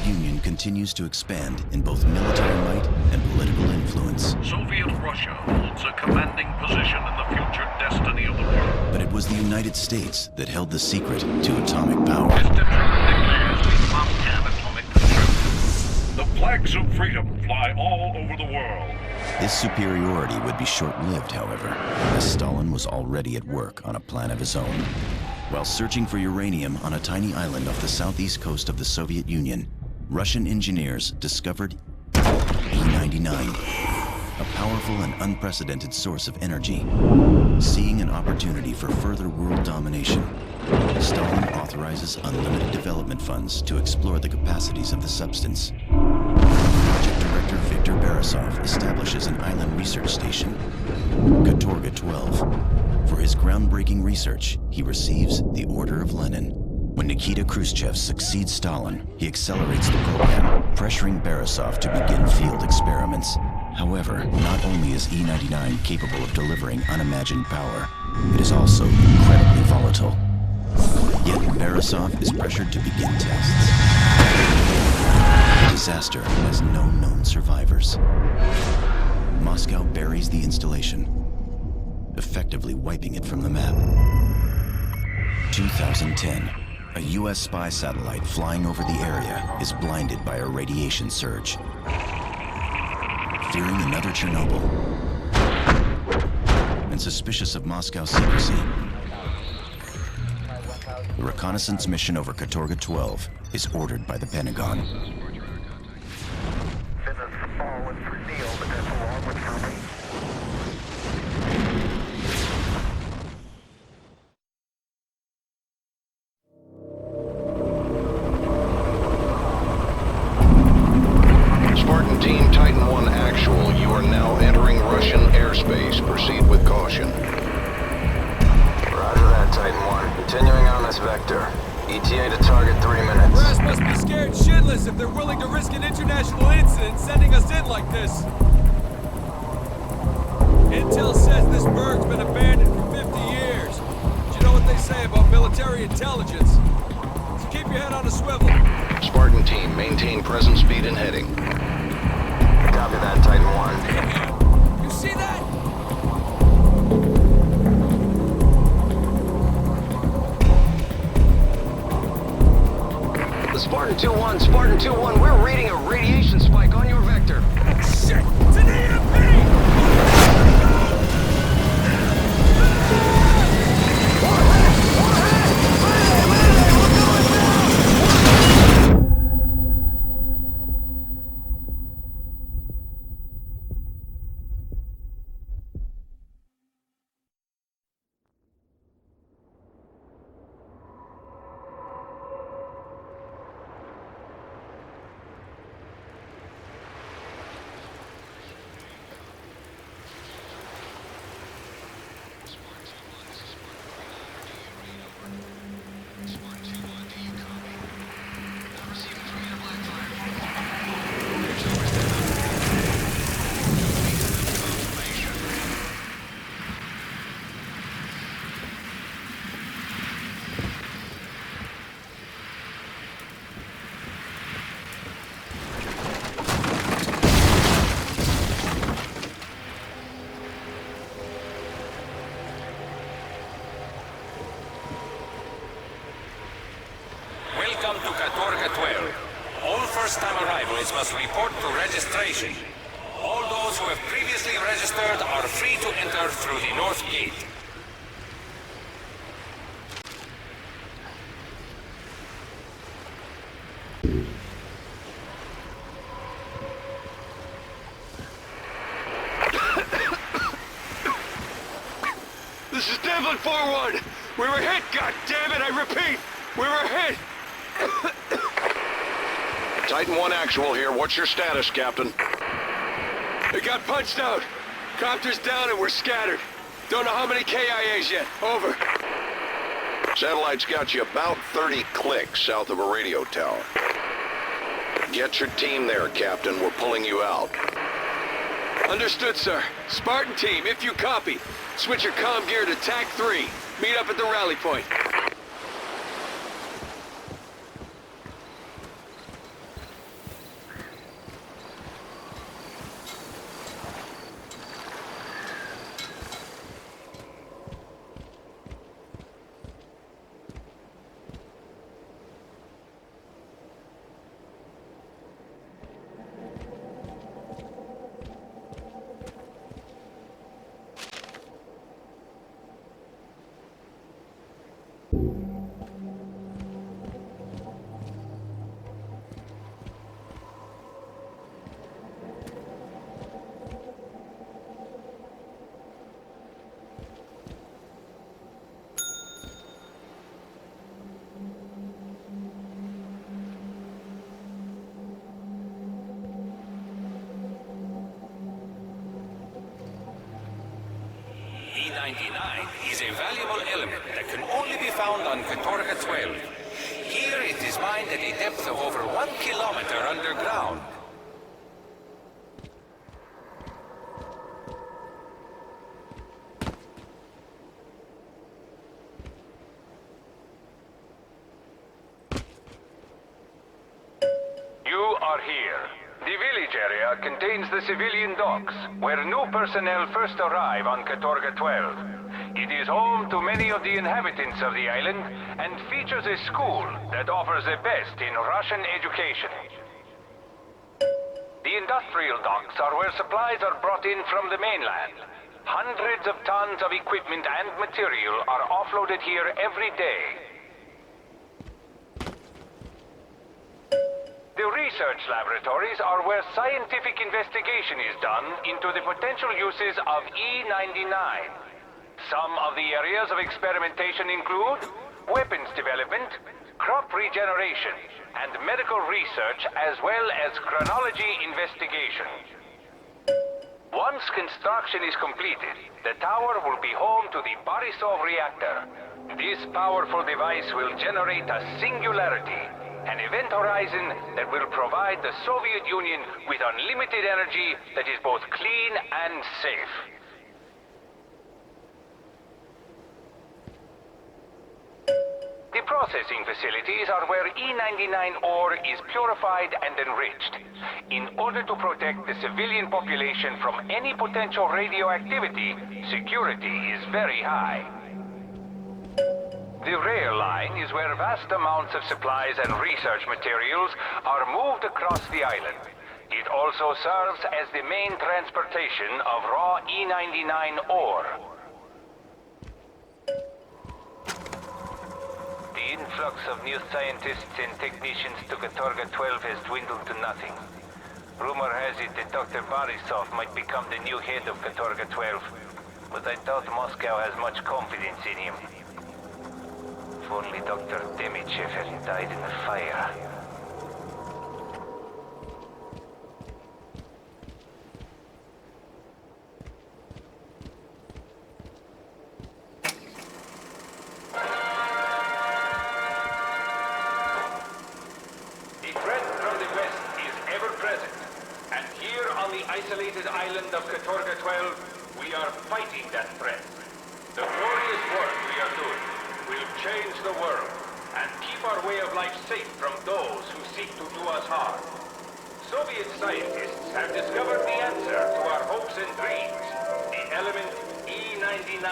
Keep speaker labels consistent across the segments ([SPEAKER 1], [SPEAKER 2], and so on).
[SPEAKER 1] Union continues to expand in both military might and political influence.
[SPEAKER 2] Soviet Russia holds a commanding position in the future destiny of the world.
[SPEAKER 1] But it was the United States that held the secret to atomic power.
[SPEAKER 2] Mr. Truman declares we must have atomic control. The flags of freedom fly all over the world.
[SPEAKER 1] This superiority would be short-lived, however, as Stalin was already at work on a plan of his own. While searching for uranium on a tiny island off the southeast coast of the Soviet Union, Russian engineers discovered E-99, a powerful and unprecedented source of energy. Seeing an opportunity for further world domination, Stalin authorizes unlimited development funds to explore the capacities of the substance. Project Director Viktor Borisov establishes an island research station, Katorga 12. For his groundbreaking research, he receives the Order of Lenin. When Nikita Khrushchev succeeds Stalin, he accelerates the program, pressuring Borisov to begin field experiments. However, not only is E-99 capable of delivering unimagined power, it is also incredibly volatile. Yet Borisov is pressured to begin tests. The disaster has no known survivors. Moscow buries the installation, effectively wiping it from the map. 2010. A U.S. spy satellite flying over the area is blinded by a radiation surge. Fearing another Chernobyl, and suspicious of Moscow's secrecy, the reconnaissance mission over Katorga 12 is ordered by the Pentagon.
[SPEAKER 3] Spartan Team, Titan 1 actual. You are now entering Russian airspace. Proceed with caution.
[SPEAKER 4] Roger that, Titan 1. Continuing on this vector. ETA to target 3 minutes.
[SPEAKER 5] Brass must be scared shitless if they're willing to risk an international incident sending us in like this. Intel says this berg's been abandoned for 50 years. But you know what they say about military intelligence. So keep your head on a swivel.
[SPEAKER 3] Spartan Team, maintain present speed and heading.
[SPEAKER 4] Copy that, Titan 1.
[SPEAKER 5] Damn. You see that?
[SPEAKER 4] Spartan 2-1, Spartan 2-1, we're reading a radiation spike on your vector.
[SPEAKER 5] Shit! It's an EMP!
[SPEAKER 6] Welcome to Katorga 12. All first-time arrivals must report to registration. All those who have previously registered are free to enter through the north gate.
[SPEAKER 3] This is Devlin 4-1. We were hit, goddammit, I repeat! We were hit! Titan 1 actual here. What's your status, Captain?
[SPEAKER 5] They got punched out. Copters down and we're scattered. Don't know how many KIAs yet. Over.
[SPEAKER 3] Satellite's got you about 30 clicks south of a radio tower. Get your team there, Captain. We're pulling you out.
[SPEAKER 5] Understood, sir. Spartan team, if you copy, switch your comm gear to TAC 3. Meet up at the rally point.
[SPEAKER 6] E99 is a valuable element that can only be found on Katorga 12. Here it is mined at a depth of over 1 kilometer underground.
[SPEAKER 4] You are here. The village area contains the civilian docks, where new personnel first arrive on Katorga 12. It is home to many of the inhabitants of the island, and features a school that offers the best in Russian education. The industrial docks are where supplies are brought in from the mainland. Hundreds of tons of equipment and material are offloaded here every day. The research laboratories are where scientific investigation is done into the potential uses of E99. Some of the areas of experimentation include weapons development, crop regeneration, and medical research, as well as chronology investigation. Once construction is completed, the tower will be home to the Borisov reactor. This powerful device will generate a singularity, an event horizon that will provide the Soviet Union with unlimited energy that is both clean and safe. The processing facilities are where E99 ore is purified and enriched. In order to protect the civilian population from any potential radioactivity, security is very high. The rail line is where vast amounts of supplies and research materials are moved across the island. It also serves as the main transportation of raw E99 ore. The influx of new scientists and technicians to Katorga 12 has dwindled to nothing. Rumor has it that Dr. Borisov might become the new head of Katorga 12, but I doubt Moscow has much confidence in him. If only Dr. Demichev hadn't died in the fire. The threat from the west is ever present, and here on the isolated island of Katorga 12, we are fighting that threat. The glorious work we are doing will change the world and keep our way of life safe from those who seek to do us harm. Soviet scientists have discovered the answer to our hopes and dreams, the element E99.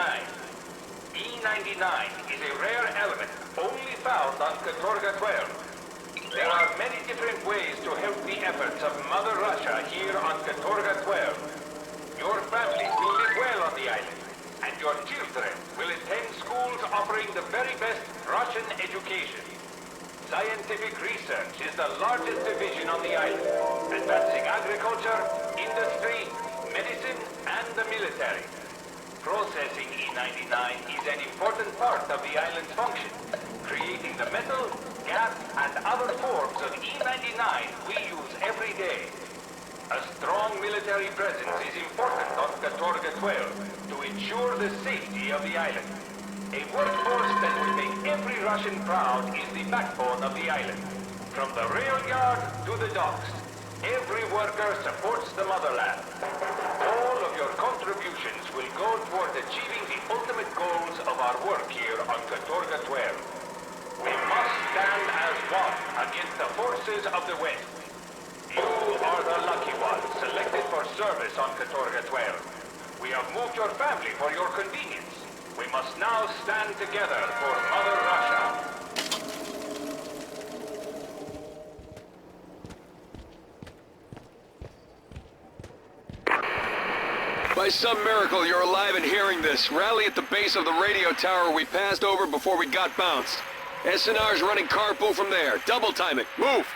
[SPEAKER 4] E99 is a rare element only found on Katorga 12. There are many different ways to help the efforts of Mother Russia here on Katorga 12. Your family will live well on the island, and your children will attend schools offering the very best Russian education. Scientific research is the largest division on the island, advancing agriculture, industry, medicine, and the military. Processing E99 is an important part of the island's function, creating the metal, gas, and other forms of E99 we use every day. A strong military presence is important on Katorga 12 to ensure the safety of the island. A workforce that will make every Russian proud is the backbone of the island. From the rail yard to the docks, every worker supports the motherland. All of your contributions will go toward achieving the ultimate goals of our work here on Katorga 12. We must stand as one against the forces of the West. You are the lucky ones selected for service on Katorga 12. We have moved your family for your convenience. We must now stand together for Mother Russia.
[SPEAKER 7] By some miracle, you're alive and hearing this. Rally at the base of the radio tower we passed over before we got bounced. SNR's running carpool from there. Double time it. Move!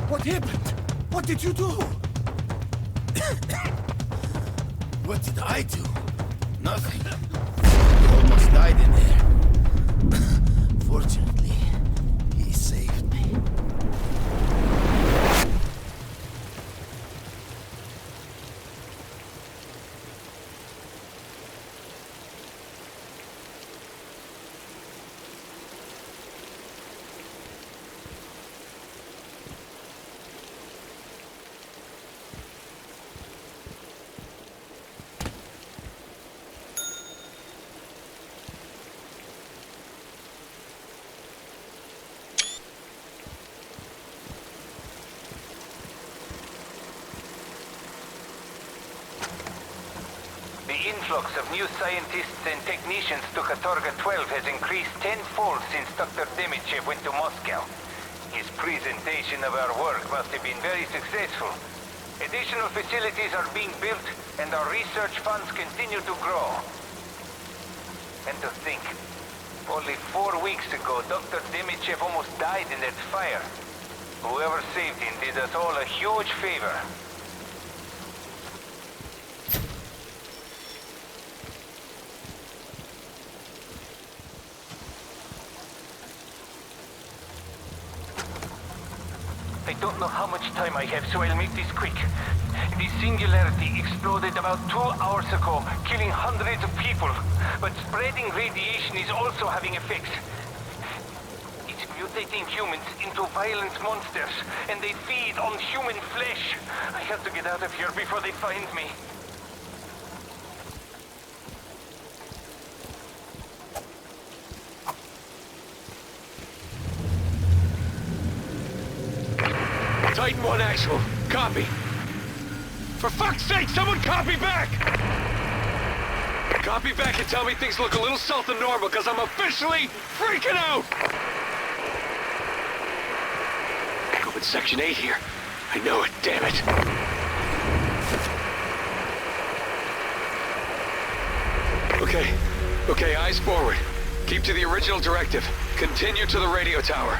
[SPEAKER 8] What happened? What did you do? What did I do? Nothing. I almost died in there. Fortunately, he saved me.
[SPEAKER 6] The influx of new scientists and technicians to Katorga 12 has increased tenfold since Dr. Demichev went to Moscow. His presentation of our work must have been very successful. Additional facilities are being built, and our research funds continue to grow. And to think, only 4 weeks ago, Dr. Demichev almost died in that fire. Whoever saved him did us all a huge favor. I don't know how much time I have, so I'll make this quick. The Singularity exploded about 2 hours ago, killing hundreds of people. But spreading radiation is also having effects. It's mutating humans into violent monsters, and they feed on human flesh. I have to get out of here before they find me.
[SPEAKER 7] Titan 1 actual. Copy. For fuck's sake, someone copy back! Copy back and tell me things look a little south of normal, because I'm officially freaking out! Go in Section 8 here. I know it, damn it. Okay, eyes forward. Keep to the original directive. Continue to the radio tower.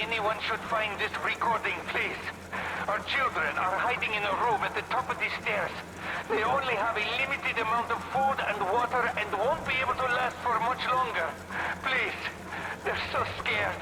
[SPEAKER 6] Anyone should find this recording, please. Our children are hiding in a room at the top of the stairs. They only have a limited amount of food and water and won't be able to last for much longer. Please, they're so scared.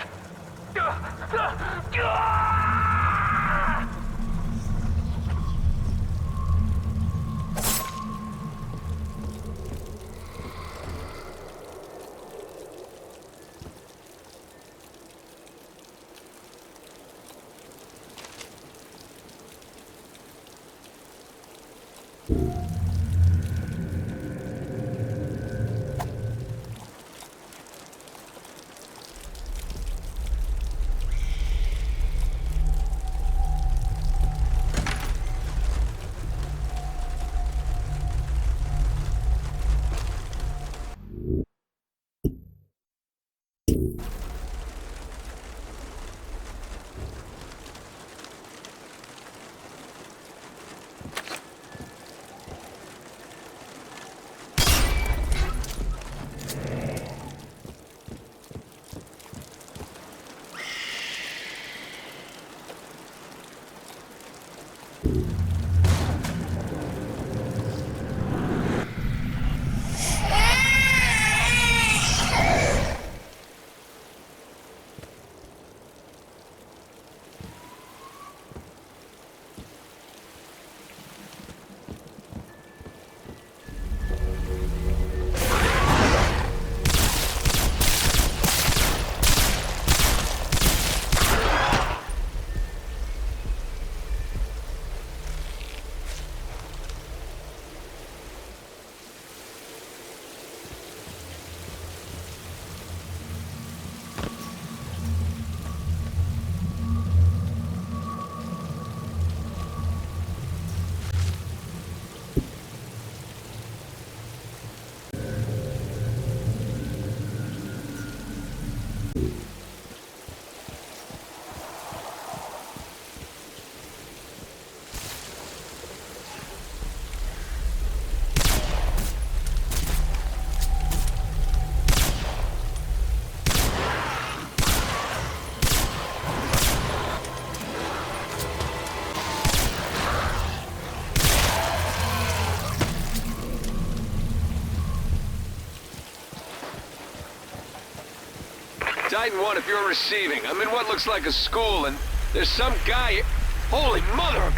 [SPEAKER 7] Titan 1, if you're receiving, I'm in what looks like a school, and there's some guy... Holy mother...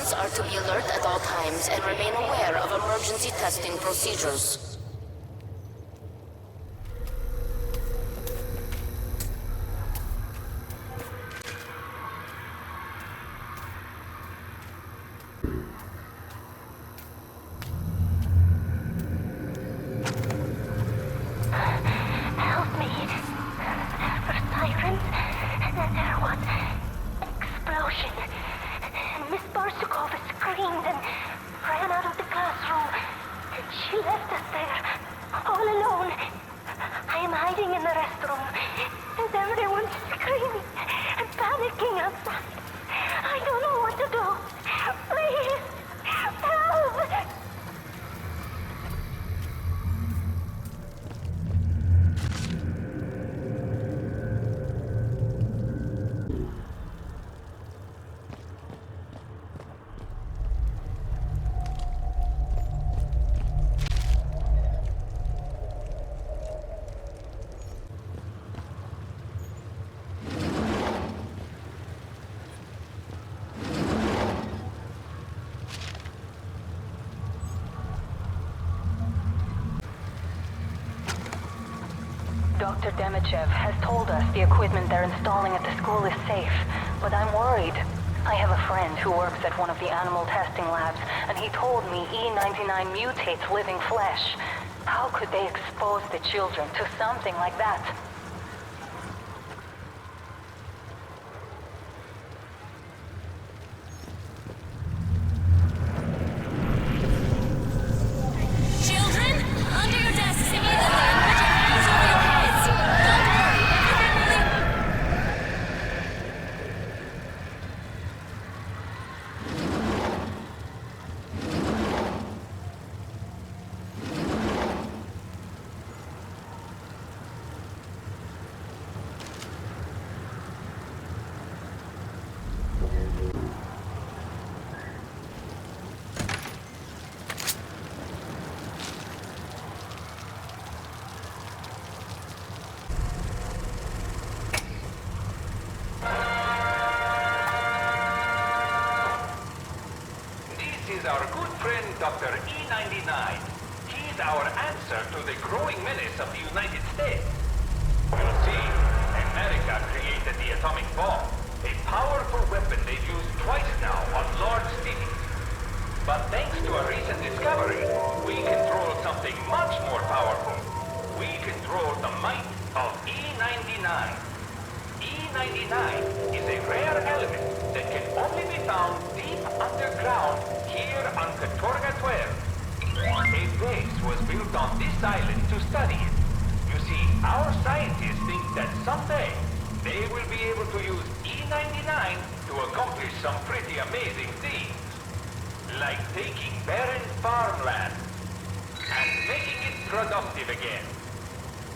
[SPEAKER 9] Employees are to be alert at all times and remain aware of emergency testing procedures.
[SPEAKER 10] Help me. There were sirens, and then there was an explosion. Miss Barsukova screamed and ran out of the classroom. And she left us there, all alone. I am hiding in the restroom, and everyone's screaming and panicking outside. I don't know what to do. Please, help!
[SPEAKER 11] Dr. Demichev has told us the equipment they're installing at the school is safe, but I'm worried. I have a friend who works at one of the animal testing labs, and he told me E99 mutates living flesh. How could they expose the children to something like that?
[SPEAKER 10] Children, under your desks immediately and put your hands over your heads. Don't worry, everything will...
[SPEAKER 4] This is our good friend Dr. E99. He's our answer to the growing menace of the United States. You see, America created the atomic bomb, a powerful weapon they've used twice now on large cities. But thanks to a recent discovery, we control something much more powerful. We control the might of E99. E99 is a rare element that can only be found deep underground here on Katorga 12. A base was built on this island to study it. You see, our scientists think that someday they will be able to use E99 to accomplish some pretty amazing things. Like taking barren farmland and making it productive again.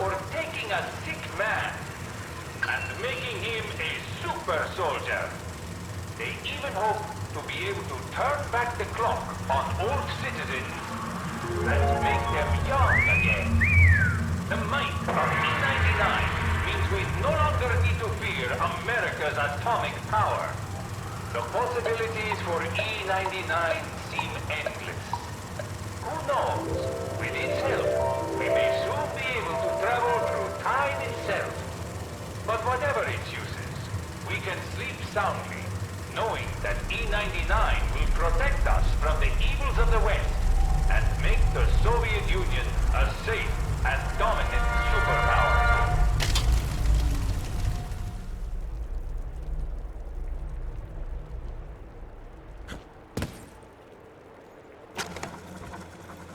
[SPEAKER 4] Or taking a sick man and making him a super soldier. They even hope to be able to turn back the clock on old citizens and make them young again. The might of E99 means we no longer need to fear America's atomic power. The possibilities for E99 seem endless. Who knows? With its help, we may soon be able to travel through time itself. But whatever its uses, we can sleep soundly, knowing that E99 will protect us from the evils of the West and make the Soviet Union a safe and dominant superpower.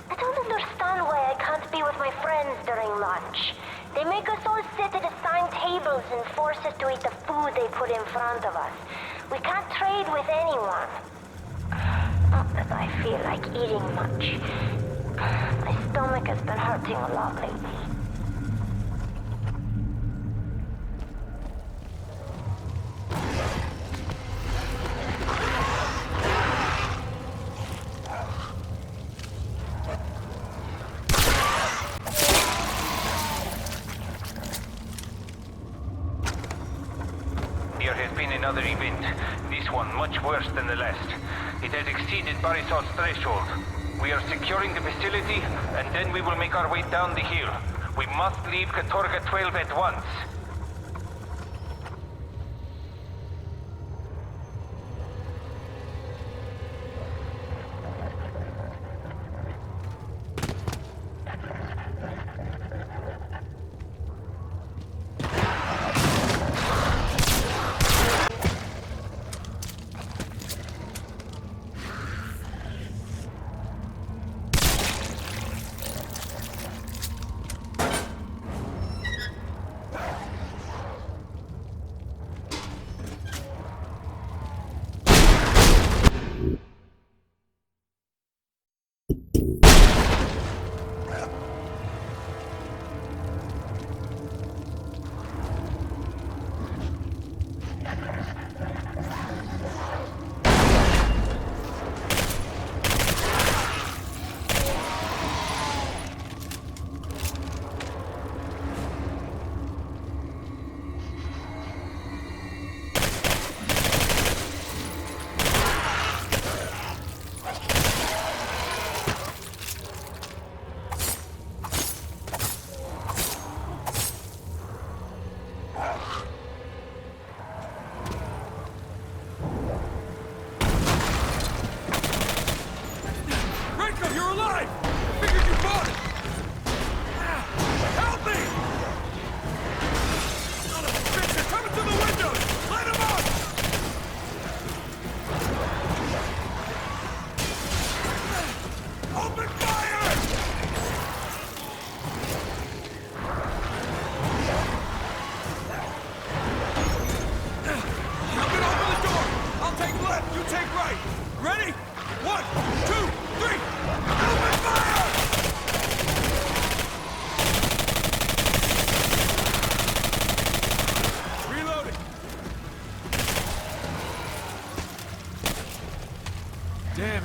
[SPEAKER 10] I don't understand why I can't be with my friends during lunch. They make us all sit at assigned tables and force us to eat the food they put in front of us. We can't trade with anyone. Not that I feel like eating much. My stomach has been hurting a lot lately.
[SPEAKER 6] There has been another event, this one much worse than the last. A It has exceeded Borisov's threshold. We are securing the facility, and then we will make our way down the hill. We must leave Katorga 12 at once.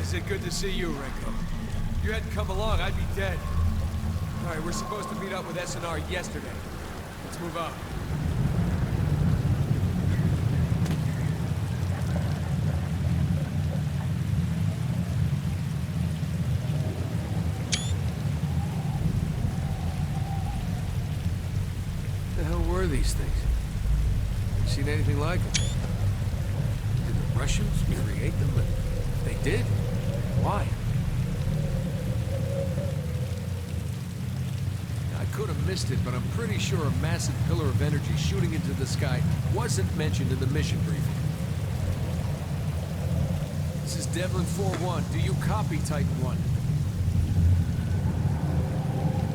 [SPEAKER 5] Is it good to see you, Renko? If you hadn't come along, I'd be dead. All right, we're supposed to meet up with SNR yesterday. Let's move on. What the hell were these things? You seen anything like them? Did the Russians create them? They did? Why? I could have missed it, but I'm pretty sure a massive pillar of energy shooting into the sky wasn't mentioned in the mission briefing. This is Devlin 4-1. Do you copy, Titan 1?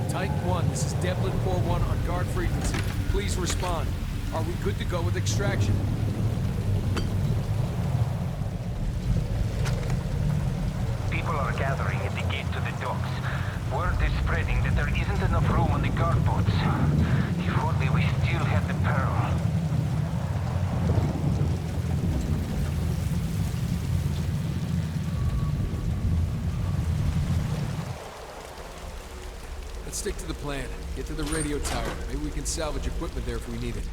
[SPEAKER 5] Titan 1, this is Devlin 4-1 on guard frequency. Please respond. Are we good to go with extraction?
[SPEAKER 6] Gathering at the gate to the docks. Word is spreading that there isn't enough room on the guard boats. If only we still had the pearl.
[SPEAKER 5] Let's stick to the plan. Get to the radio tower. Maybe we can salvage equipment there if we need it.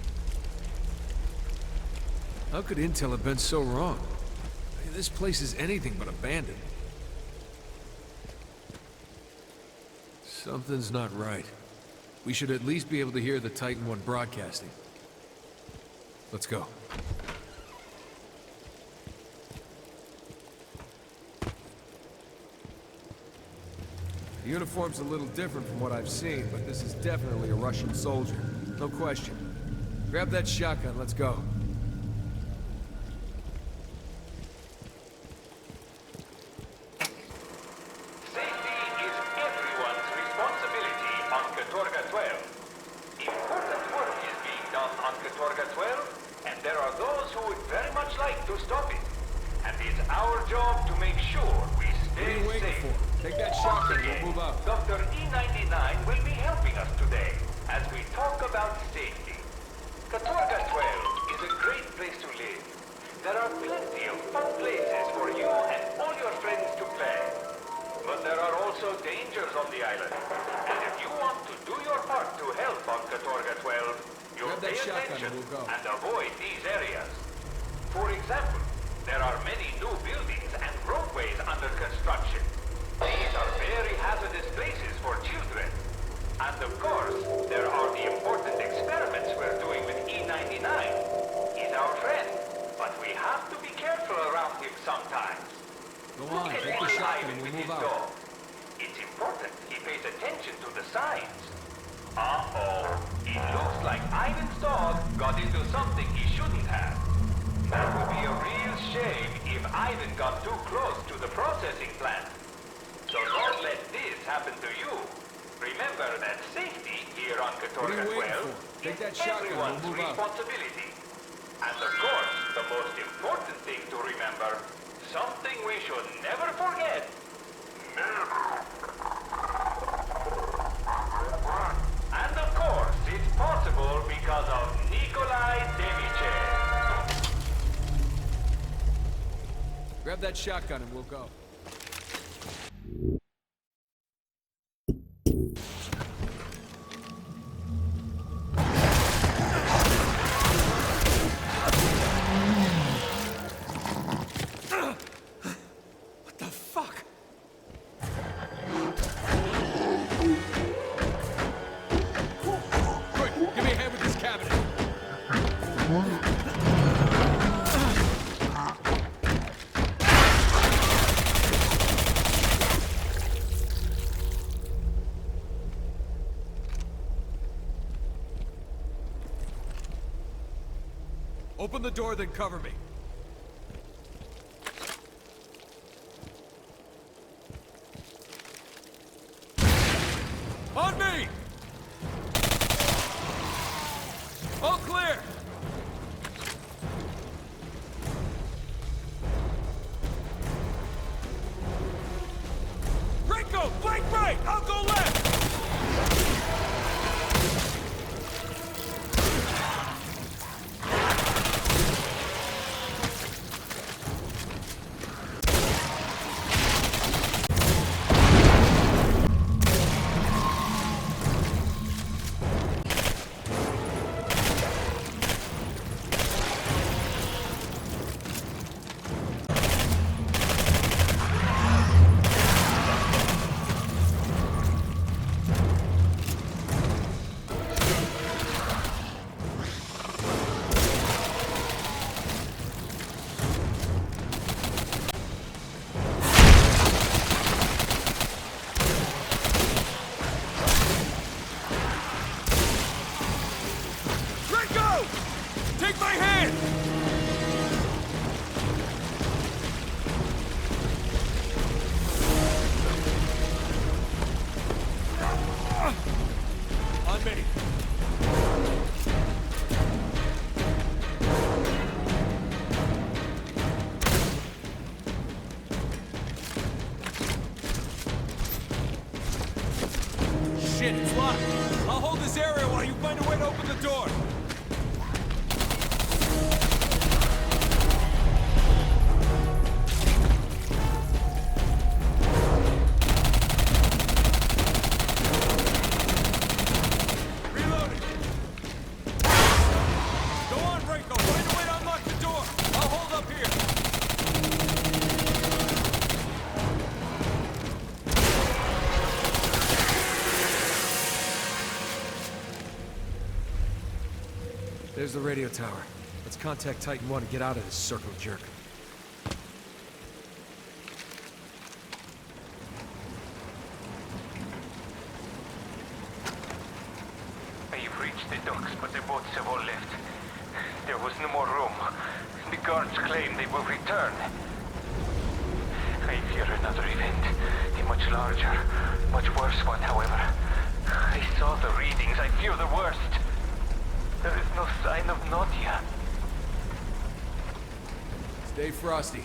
[SPEAKER 5] How could Intel have been so wrong? I mean, this place is anything but abandoned. Something's not right. We should at least be able to hear the Titan 1 broadcasting. Let's go. The uniform's a little different from what I've seen, but this is definitely a Russian soldier. No question. Grab that shotgun, let's go.
[SPEAKER 4] Dr. E99 will be helping us today as we talk about safety. Katorga 12 is a great place to live. There are plenty of fun places for you and all your friends to play. But there are also dangers on the island. And if you want to do your part to help on Katorga 12, you'll pay attention and avoid these areas. For example, there are many new buildings and road Ivan got too close to the processing plant. So don't let this happen to you. Remember that safety here on Katorga 12
[SPEAKER 5] Take that
[SPEAKER 4] is
[SPEAKER 5] shotgun,
[SPEAKER 4] everyone's
[SPEAKER 5] we'll move out.
[SPEAKER 4] responsibility. And of course, the most important thing to remember, something we should never forget. And of course, it's possible because of Nikolai Demichev.
[SPEAKER 5] Grab that shotgun and we'll go. What the fuck? Quick, give me a hand with this cabinet. Open the door, then cover me. On me! All clear! Rico, flank right! I'll go left! Take my hand! On me! Shit, it's locked! I'll hold this area while you find a way to open the door! There's the radio tower. Let's contact Titan 1 and get out of this circle jerk.
[SPEAKER 6] You've reached the docks, but the boats have all left. There was no more room. The guards claim they will return. I fear another event. A much larger, much worse one, however. I saw the readings. I fear the worst. There is no sign of Nadia.
[SPEAKER 5] Stay frosty.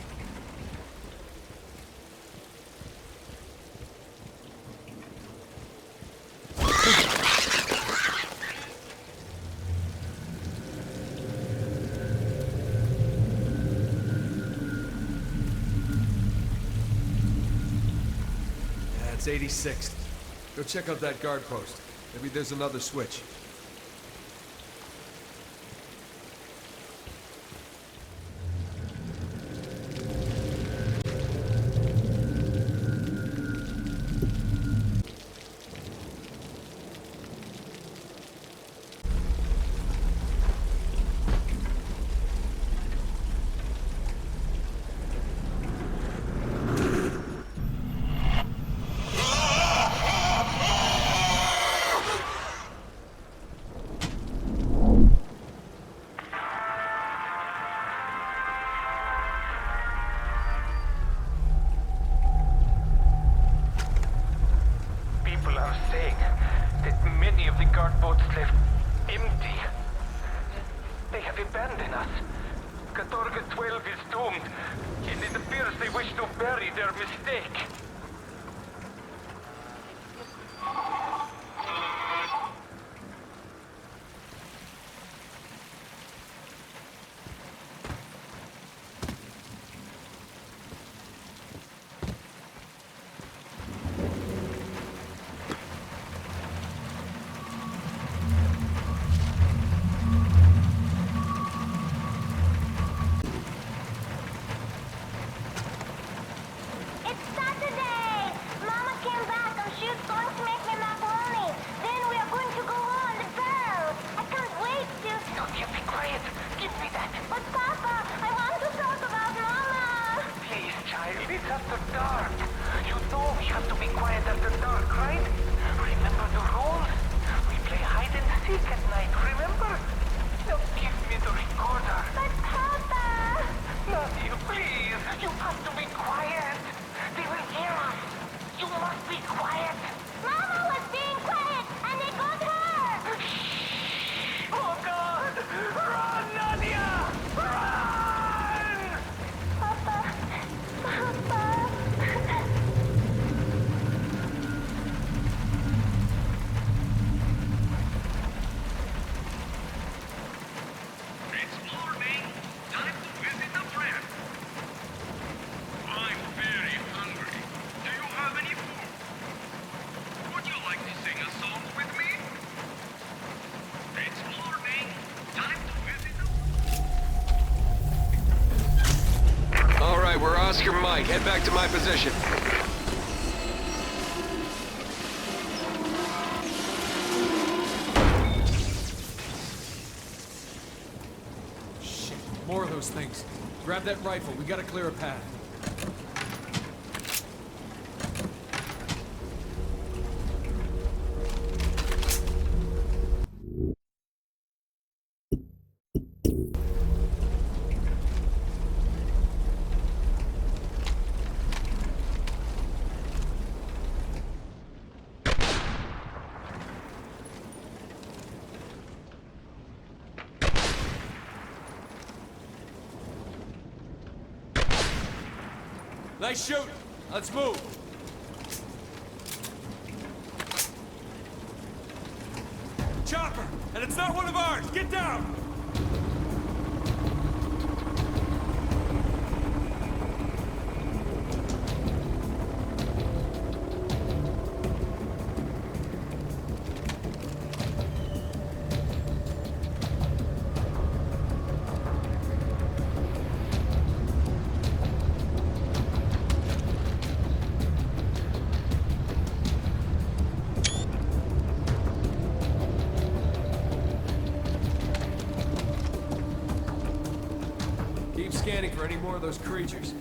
[SPEAKER 5] It's 86th. Go check out that guard post. Maybe there's another switch.
[SPEAKER 6] boats left empty. They have abandoned us. Katorga 12 is doomed, and it appears they wish to bury their mistake.
[SPEAKER 7] Oscar Mike, head back to my position.
[SPEAKER 5] Shit, more of those things. Grab that rifle, we gotta clear a path. Nice shoot. Let's move. Chopper! And it's not one of ours! Get down! Scanning for any more of those creatures.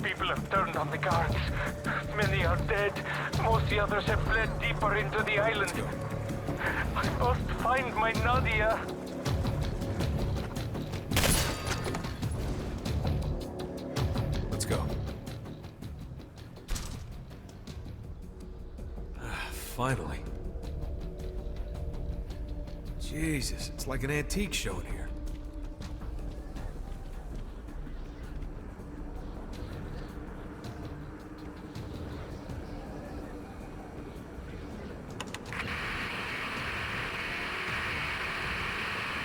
[SPEAKER 6] People have turned on the guards. Many are dead. Most of the others have fled deeper into the island. I must find my Nadia.
[SPEAKER 5] Let's go. Finally. Jesus, it's like an antique show in here.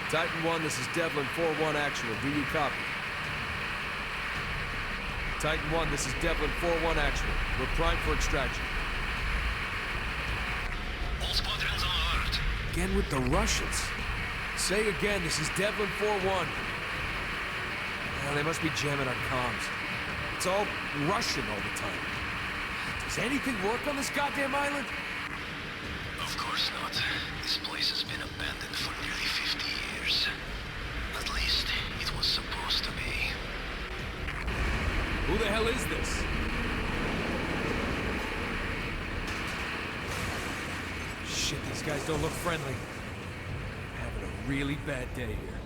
[SPEAKER 5] Titan 1, this is Devlin 4-1 actual. Do you copy? Titan 1, this is Devlin 4-1 actual. We're primed for extraction. Again with the Russians. Say again, this is Devlin 4-1. They must be jamming our comms. It's all Russian all the time. Does anything work on this goddamn island?
[SPEAKER 1] Of course not. This place has been abandoned for nearly 50 years. At least, it was supposed to be.
[SPEAKER 5] Who the hell is this? Shit, these guys don't look friendly. Having a really bad day here.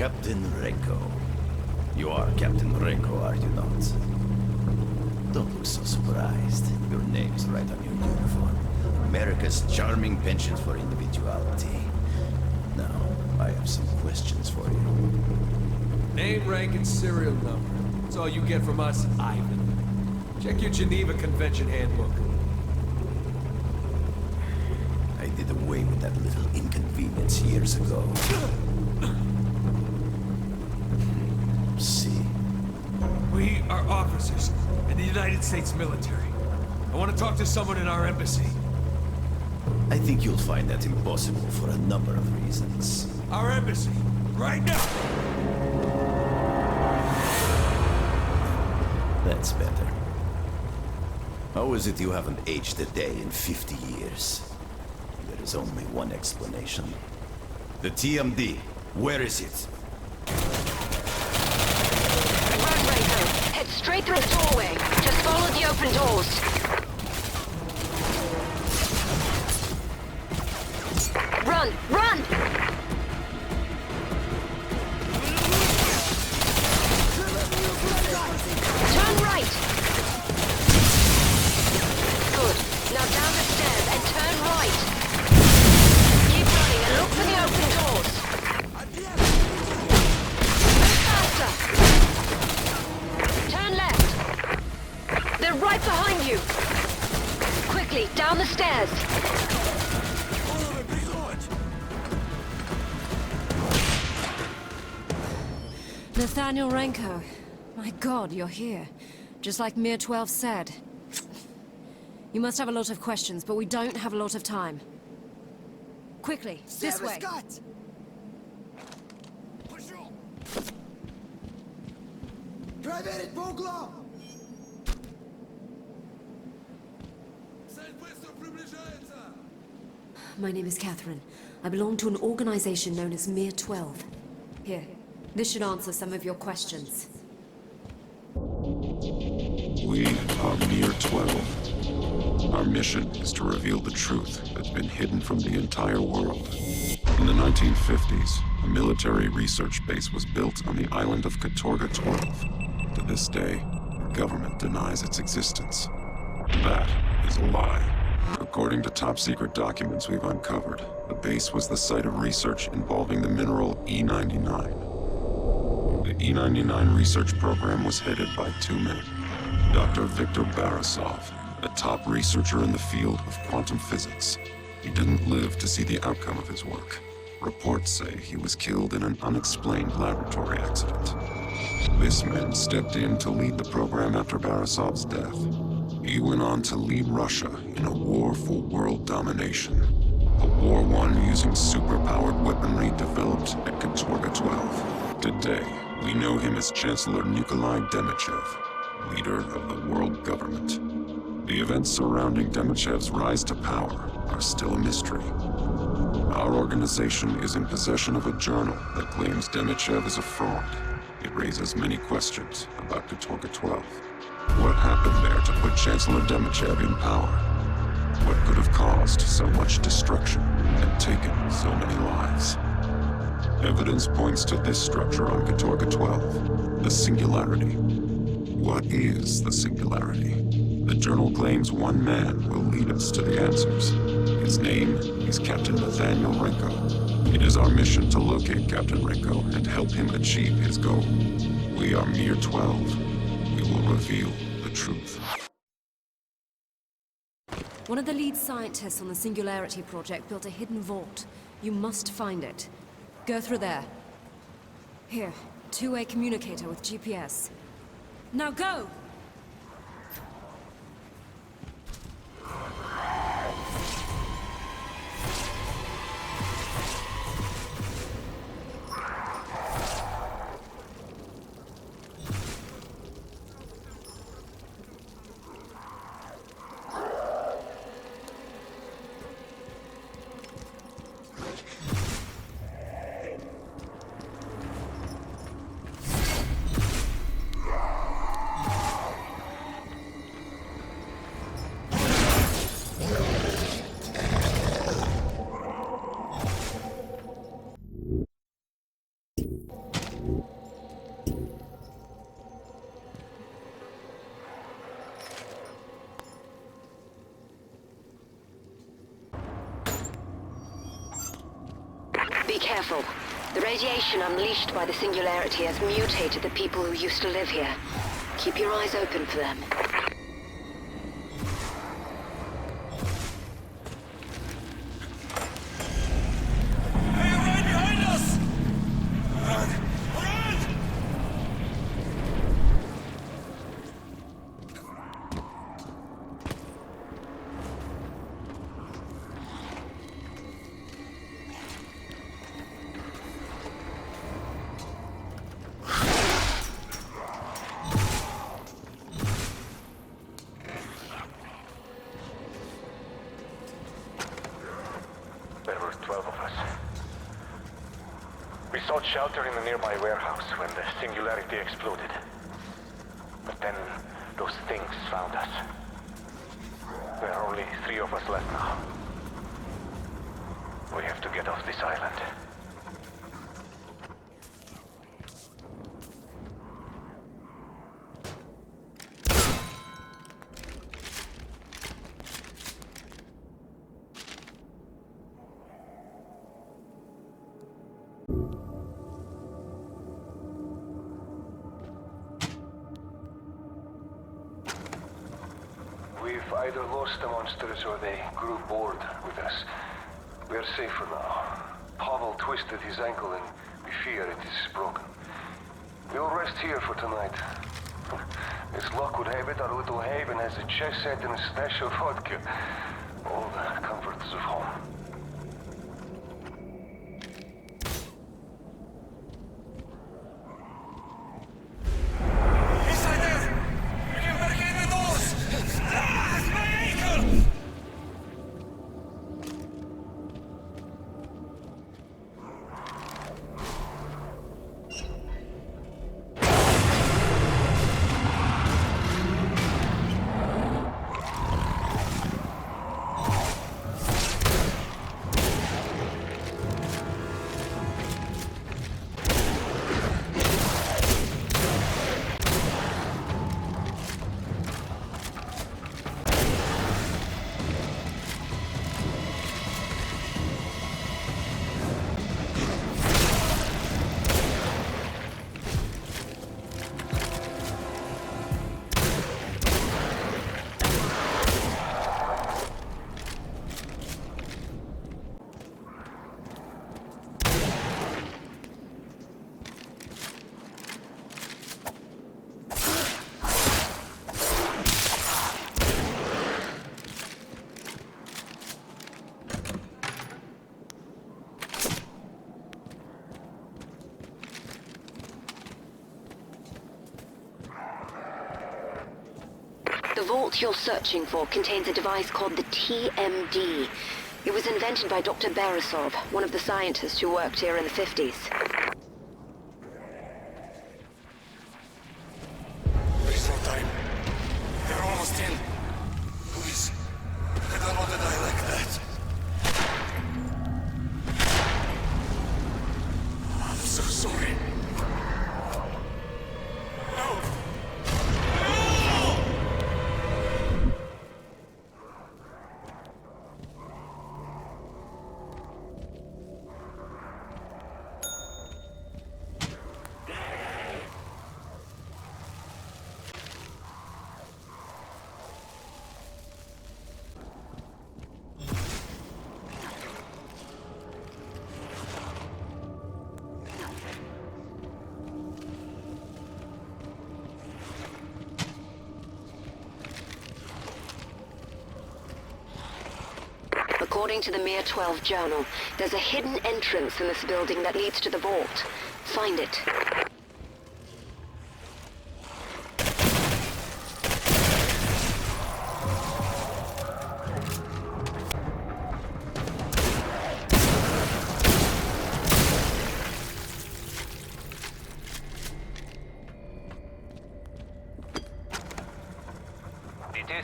[SPEAKER 8] Captain Reiko. You are Captain Reiko, are you not? Don't look so surprised. Your name's right on your uniform. America's charming penchant for individuality. Now, I have some questions for you.
[SPEAKER 5] Name, rank, and serial number. That's all you get from us, Ivan. Check your Geneva Convention handbook.
[SPEAKER 8] I did away with that little inconvenience years ago. See?
[SPEAKER 5] We are officers in the United States military. I want to talk to someone in our embassy.
[SPEAKER 8] I think you'll find that impossible for a number of reasons.
[SPEAKER 5] Our embassy, right now!
[SPEAKER 8] That's better. How is it you haven't aged a day in 50 years? There is only one explanation. The TMD. Where is it?
[SPEAKER 10] Right, Reiko. Head straight through the doorway. Just follow the open doors. Run! Run! Turn right! Good. Now down the stairs and turn right. Keep running and look for the open doors. Move faster! Turn left. They're right behind you. Quickly, down the stairs.
[SPEAKER 12] Nathaniel Renko. My God, you're here. Just like Mir 12 said. You must have a lot of questions, but we don't have a lot of time. Quickly, this way. My name is Catherine. I belong to an organization known as Mir 12. Here, this should answer some of your questions.
[SPEAKER 13] We are Mir 12. Our mission is to reveal the truth that's been hidden from the entire world. In the 1950s, a military research base was built on the island of Katorga 12. To this day, the government denies its existence. That is a lie. According to top-secret documents we've uncovered, the base was the site of research involving the mineral E99. The E99 research program was headed by two men. Dr. Viktor Barasov, a top researcher in the field of quantum physics. He didn't live to see the outcome of his work. Reports say he was killed in an unexplained laboratory accident. This man stepped in to lead the program after Barasov's death. He went on to lead Russia in a war for world domination. A war won using superpowered weaponry developed at Katorga 12. Today, we know him as Chancellor Nikolai Demichev, leader of the world government. The events surrounding Demichev's rise to power are still a mystery. Our organization is in possession of a journal that claims Demichev is a fraud. It raises many questions about Katorga 12. What happened there to put Chancellor Demichev in power? What could have caused so much destruction and taken so many lives? Evidence points to this structure on Katorga 12, the Singularity. What is the Singularity? The journal claims one man will lead us to the answers. His name is Captain Nathaniel Renko. It is our mission to locate Captain Renko and help him achieve his goal. We are Mir 12. We will reveal the truth.
[SPEAKER 12] One of the lead scientists on the Singularity project built a hidden vault. You must find it. Go through there. Here, two-way communicator with GPS. Now go!
[SPEAKER 14] careful. The radiation unleashed by the Singularity has mutated the people who used to live here. Keep your eyes open for them.
[SPEAKER 15] Sought shelter in a nearby warehouse when the Singularity exploded. But then, those things found us. There are only 3 of us left now. We have to get off this island.
[SPEAKER 16] We've either lost the monsters or they grew bored with us. We're safe for now. Pavel twisted his ankle and we fear it is broken. We'll rest here for tonight. As luck would have it, our little haven has a chess set and a stash of vodka. All the comforts of home.
[SPEAKER 14] The vault you're searching for contains a device called the TMD. It was invented by Dr. Borisov, one of the scientists who worked here in the 50s.
[SPEAKER 16] There's no time. They're almost in. Please, I don't want to die like that. I'm so sorry.
[SPEAKER 14] According to the Mir 12 journal, there's a hidden entrance in this building that leads to the vault. Find it.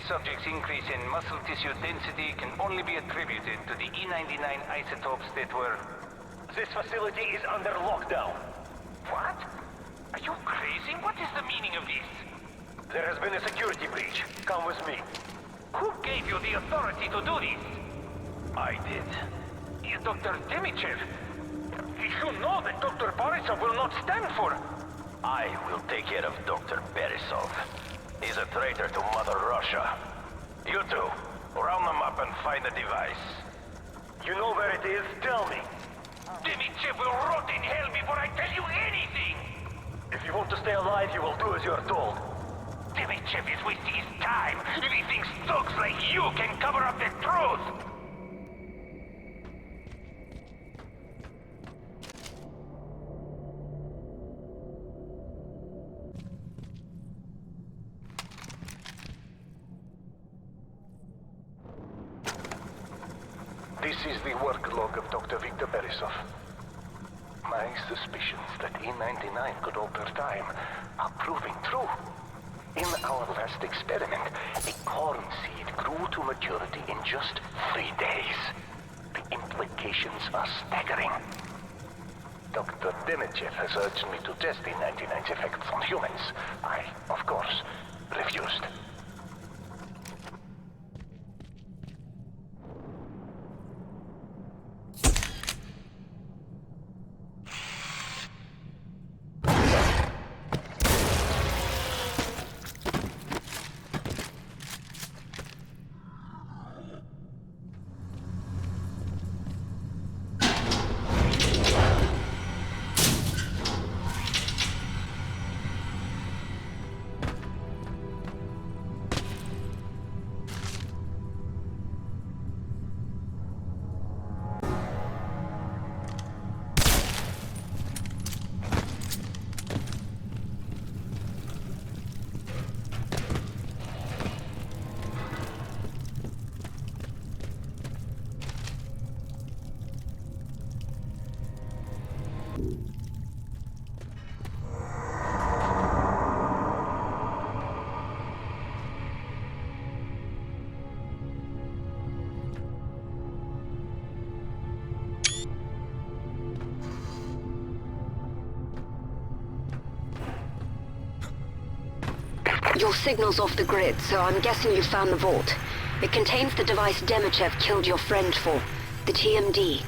[SPEAKER 6] Subject's increase in muscle tissue density can only be attributed to the E99 isotopes that were...
[SPEAKER 15] This facility is under lockdown.
[SPEAKER 6] What? Are you crazy? What is the meaning of this?
[SPEAKER 15] There has been a security breach. Come with me.
[SPEAKER 6] Who gave you the authority to do this?
[SPEAKER 15] I did.
[SPEAKER 6] Dr. Demichev?
[SPEAKER 15] You know that Dr. Borisov will not stand for...
[SPEAKER 8] I will take care of Dr. Borisov. He's a traitor to Mother Russia. You two, round them up and find the device.
[SPEAKER 15] You know where it is? Tell me.
[SPEAKER 6] Demichev will rot in hell before I tell you anything!
[SPEAKER 15] If you want to stay alive, you will do as you are told.
[SPEAKER 6] Demichev is wasting his time if he thinks thugs like you can cover up the truth!
[SPEAKER 16] This is the work log of Dr. Viktor Borisov. My suspicions that E99 could alter time are proving true. In our last experiment, a corn seed grew to maturity in just 3 days. The implications are staggering. Dr. Demichev has urged me to test E99's effects on humans. I, of course, refused.
[SPEAKER 14] Your signal's off the grid, so I'm guessing you found the vault. It contains the device Demichev killed your friend for, the TMD.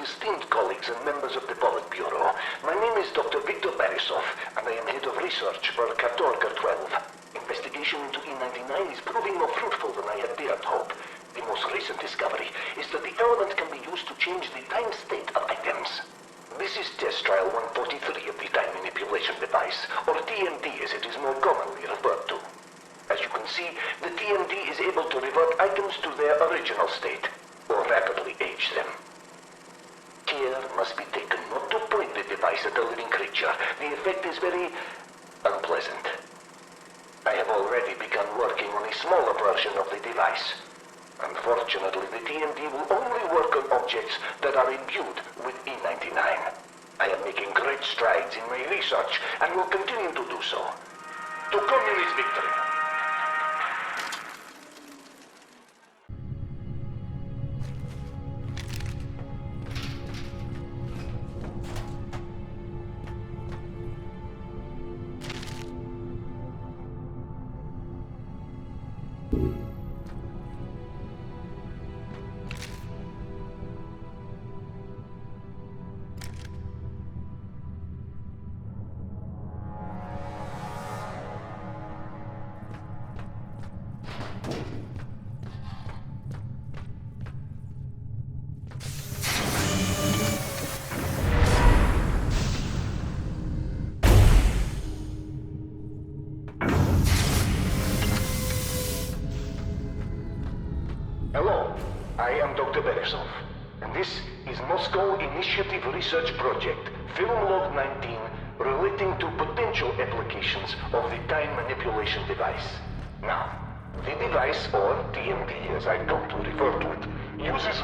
[SPEAKER 14] Esteemed colleagues and members of the Politburo, my name is Dr. Viktor Borisov, and I am head of research for Katorga 12. Investigation into E99 is proving more fruitful than I had dared hope. The most recent discovery is that the element can be used to change the time state of items. This is test trial 143 of the time manipulation device, or TMD as it is more commonly referred to. As you can see, the TMD is able to revert items to their original state, or rapidly age them. Care must be taken not to point the device at a living creature. The effect is very unpleasant. I have already begun working on a smaller version of the device. Unfortunately, the TMD will only work on objects that are imbued with E99. I am making great strides in my research and will continue to do so. To communist victory! Hello, I am Dr. Beresov, and this is Moscow Initiative Research Project, Film Log 19, relating to potential applications of the time manipulation device. Now, the device, or TMD as I come to refer to it, uses...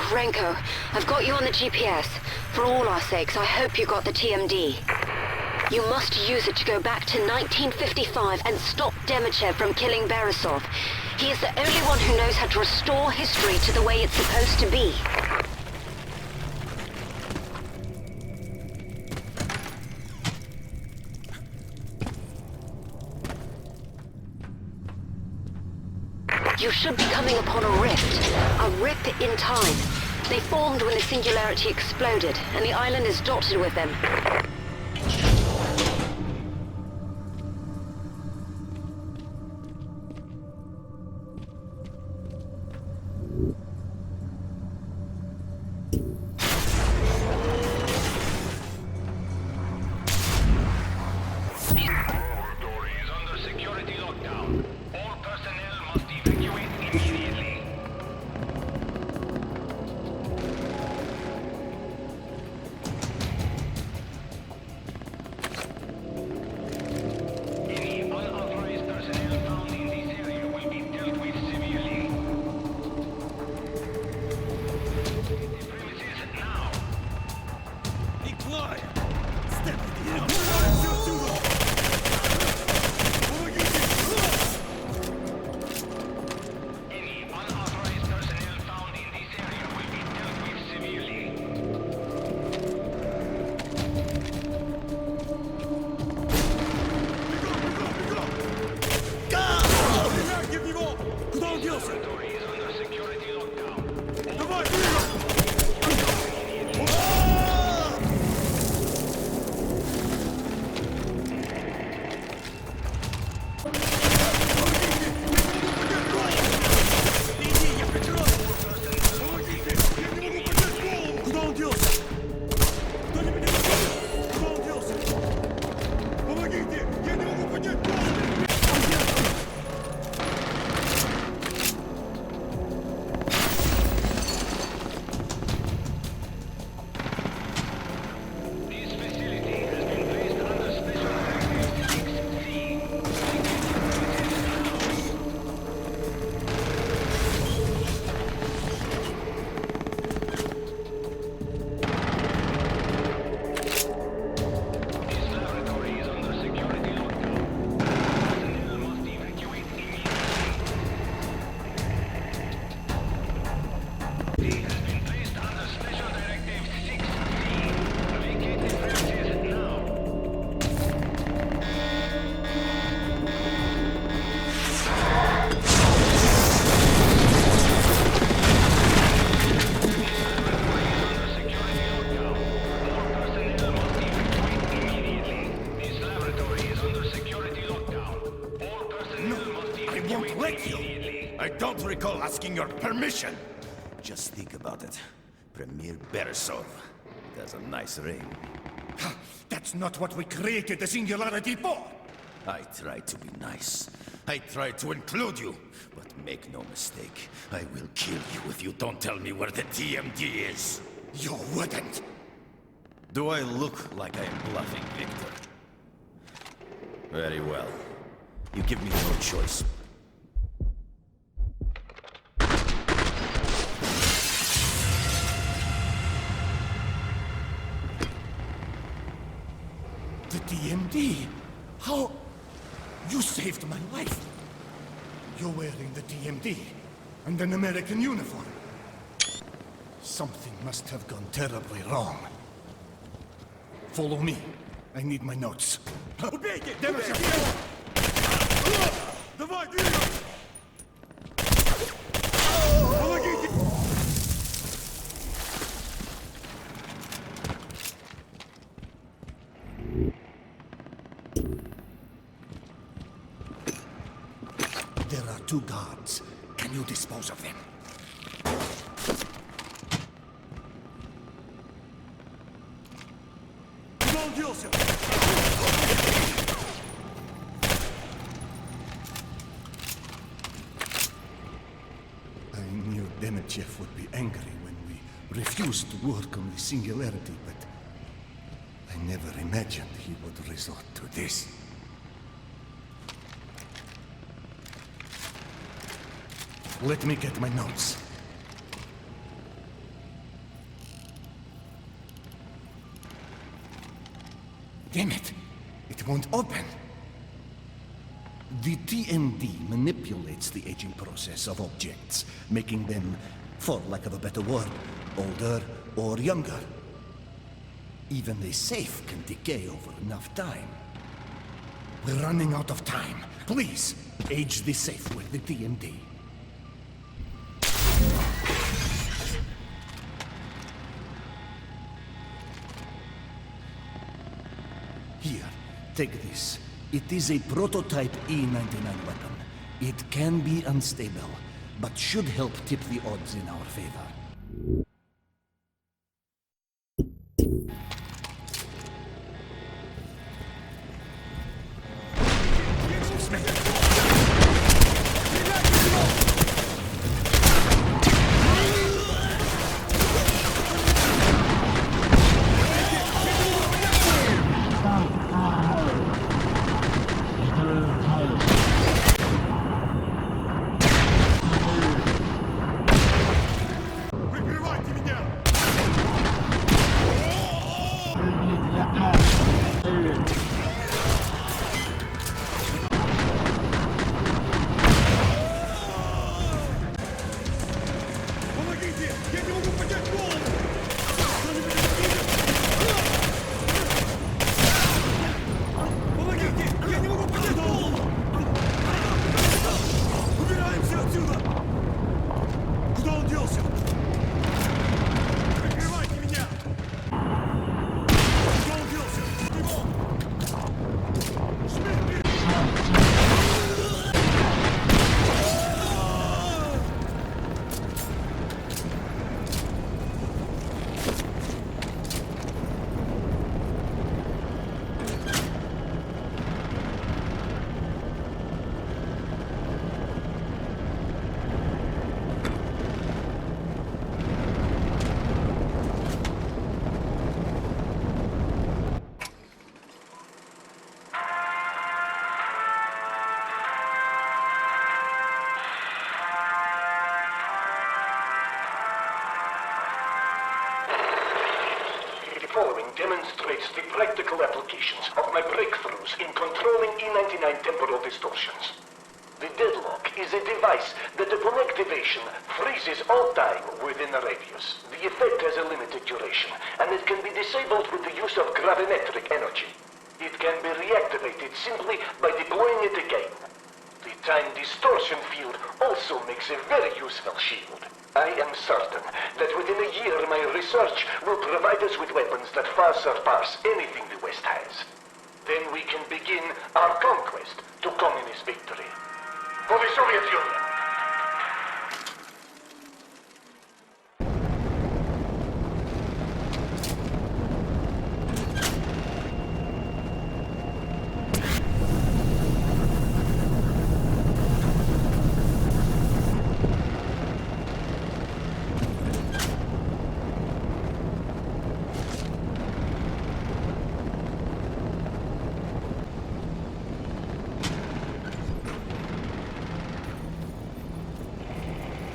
[SPEAKER 12] Renko, I've got you on the GPS. For all our sakes, I hope you got the TMD. You must use it to go back to 1955 and stop Demichev from killing Beresov. He is the only one who knows how to restore history to the way it's supposed to be. You should be coming upon a rift. A rip in time. They formed when the Singularity exploded, and the island is dotted with them.
[SPEAKER 5] Давай! Куда он делся? Кто-нибудь не куда он делся? Помогите! Я не могу поднять голову!
[SPEAKER 8] Asking your permission. Just think about it. Premier Beresov. It has a nice ring.
[SPEAKER 5] That's not what we created the Singularity for!
[SPEAKER 8] I tried to be nice. I tried to include you. But make no mistake, I will kill you if you don't tell me where the TMD is.
[SPEAKER 5] You wouldn't!
[SPEAKER 8] Do I look like I am bluffing, Victor? Very well. You give me no choice.
[SPEAKER 5] The TMD? How? You saved my life. You're wearing the TMD and an American uniform. Something must have gone terribly wrong. Follow me. I need my notes. Убейте! Давай, двигай! Помогите! There are 2 guards. Can you dispose of them? Куда он делся? I knew Demichev would be angry when we refused to work on the Singularity, but I never imagined he would resort to this. Let me get my notes. Damn it! It won't open. The TMD manipulates the aging process of objects, making them, for lack of a better word, older or younger. Even the safe can decay over enough time. We're running out of time. Please, age the safe with the TMD. Here, take this. It is a prototype E99 weapon. It can be unstable, but should help tip the odds in our favor.
[SPEAKER 14] demonstrates the practical applications of my breakthroughs in controlling E99 temporal distortions. The deadlock is a device that upon activation freezes all time within a radius. The effect has a limited duration, and it can be disabled with the use of gravimetric energy. It can be reactivated simply by deploying it again. The time distortion field also makes a very useful shield. I am certain that within a year my research will provide us with weapons that far surpass anything the West has. Then we can begin our conquest to communist victory. For the Soviet Union!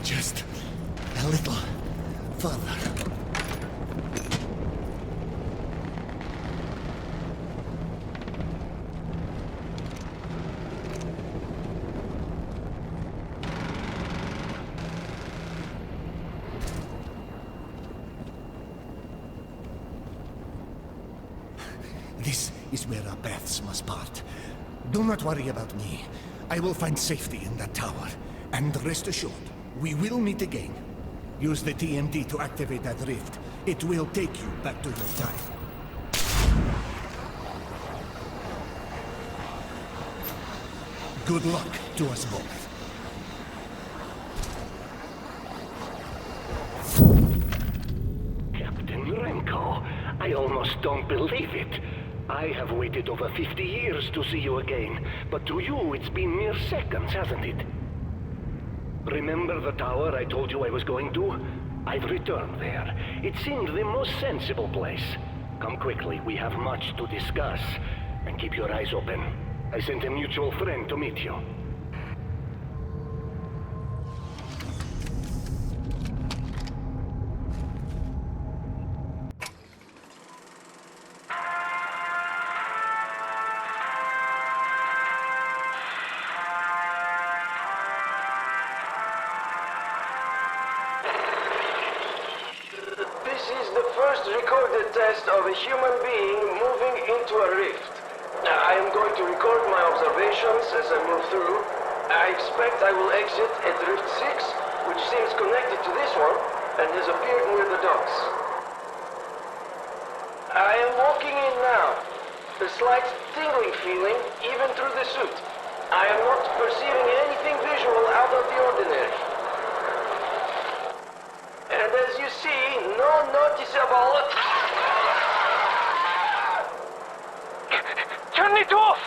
[SPEAKER 17] Just a little further. This is where our paths must part. Do not worry about me. I will find safety in that tower. And rest assured, we will meet again. Use the TMD to activate that rift. It will take you back to your time. Good luck to us both.
[SPEAKER 14] Captain Renko, I almost don't believe it. I have waited over 50 years to see you again, but to you it's been mere seconds, hasn't it? Remember the tower I told you I was going to? I've returned there. It seemed the most sensible place. Come quickly, we have much to discuss. And keep your eyes open. I sent a mutual friend to meet you.
[SPEAKER 18] Of a human being moving into a rift. I am going to record my observations as I move through. I expect I will exit at Rift 6, which seems connected to this one, and has appeared near the docks. I am walking in now. A slight tingling feeling, even through the suit. I am not perceiving anything visual out of the ordinary. And as you see, no noticeable...
[SPEAKER 4] Turn it off!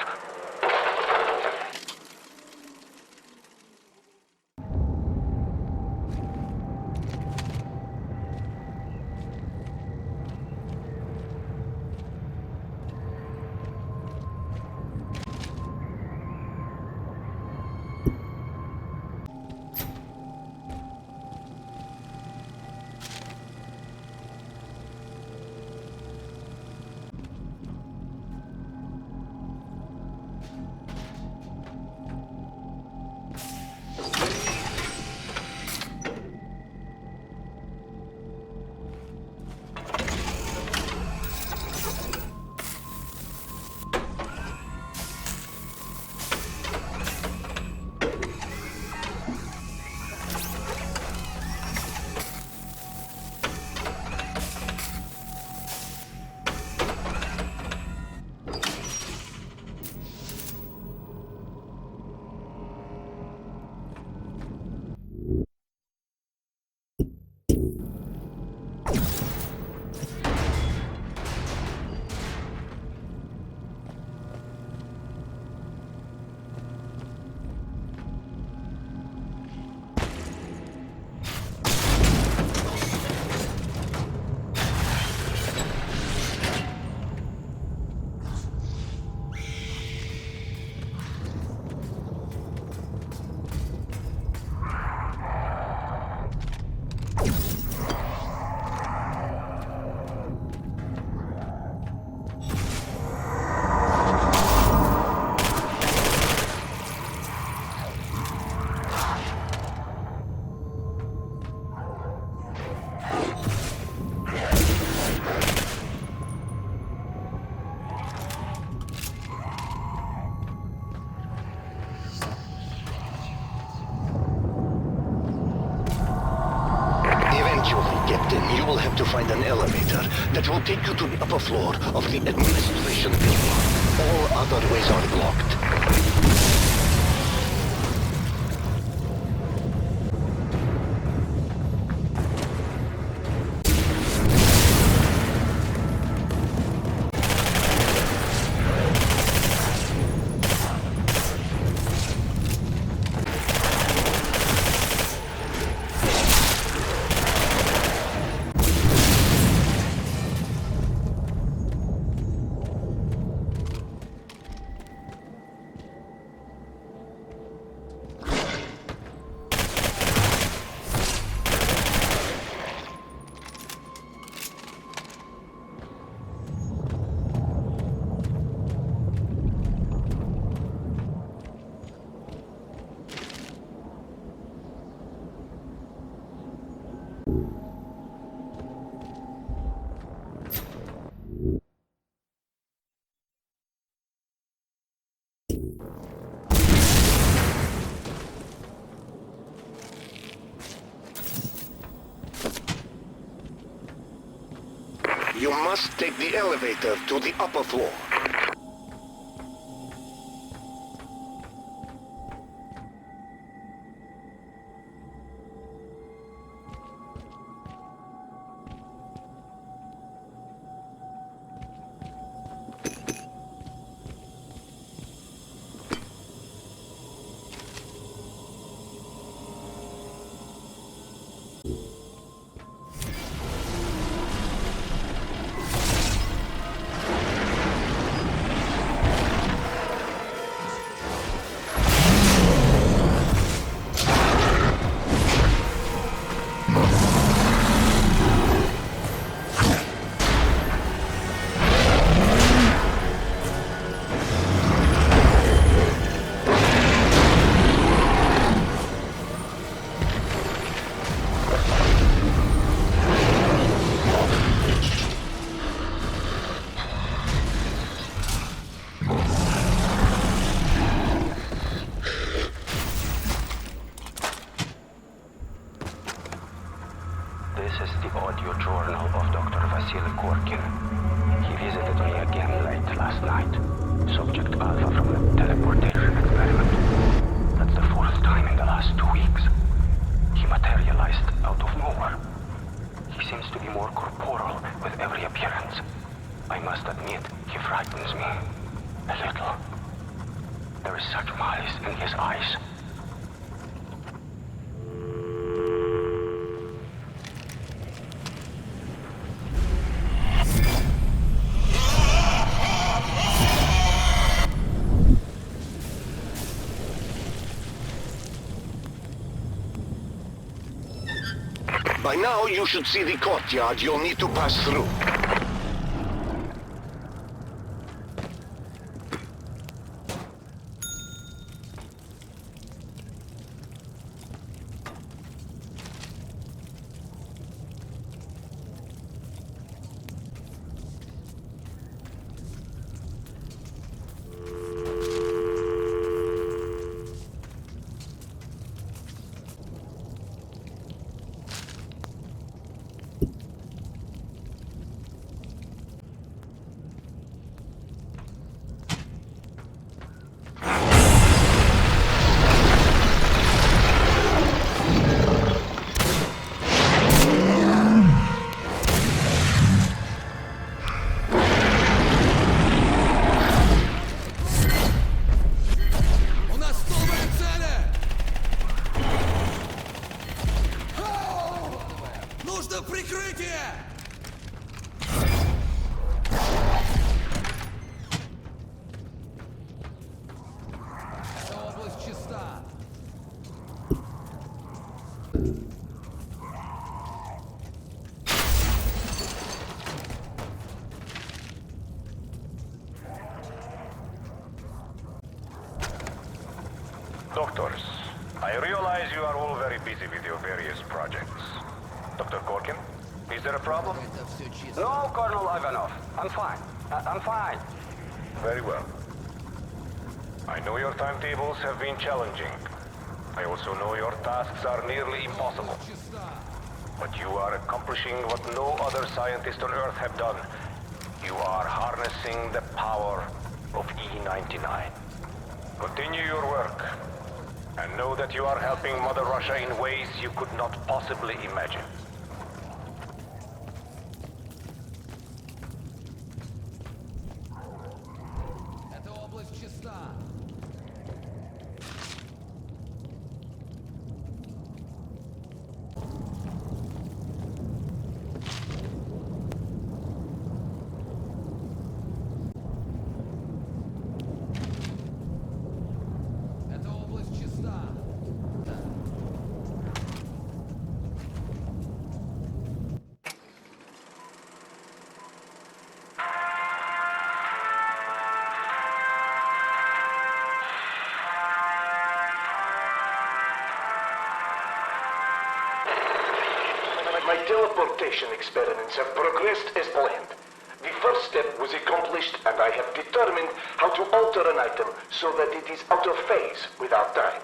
[SPEAKER 14] have to find an elevator that will take you to the upper floor of the administration building. All other ways are blocked. You must take the elevator to the upper floor. By now, you should see the courtyard you'll need to pass through.
[SPEAKER 15] Doctors, I realize you are all very busy with your various projects. Dr. Gorkin, is there a problem?
[SPEAKER 6] No, Colonel Ivanov. I'm fine. I'm fine.
[SPEAKER 15] Very well. I know your timetables have been challenging. I also know your tasks are nearly impossible. But you are accomplishing what no other scientist on Earth have done. You are harnessing the power of E99. Continue your work, and know that you are helping Mother Russia in ways you could not possibly imagine.
[SPEAKER 5] Эта область чиста. Эта область чиста.
[SPEAKER 14] My teleportation experiments have progressed as planned. The first step was accomplished, and I have determined how to alter an item so that it is out of phase without time.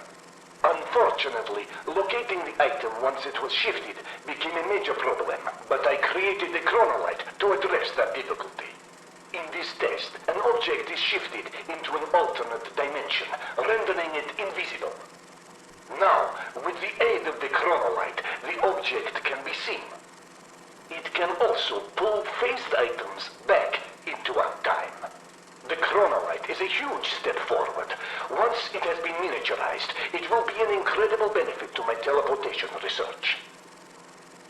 [SPEAKER 14] Unfortunately, locating the item once it was shifted became a major problem, but I created the chronolite to address that difficulty. In this test, an object is shifted into an alternate dimension, rendering it invisible. Now, with the aid of the chronolite, the object can be seen. It can also pull phased items back into our time. The chronolite is a huge step forward. Once it has been miniaturized, it will be an incredible benefit to my teleportation research.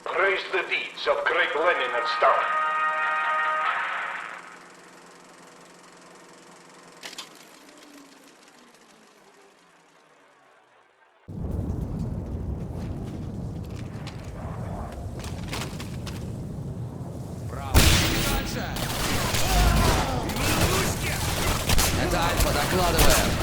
[SPEAKER 14] Praise the deeds of great Lenin and Stalin.
[SPEAKER 5] Это Альфа, докладываем.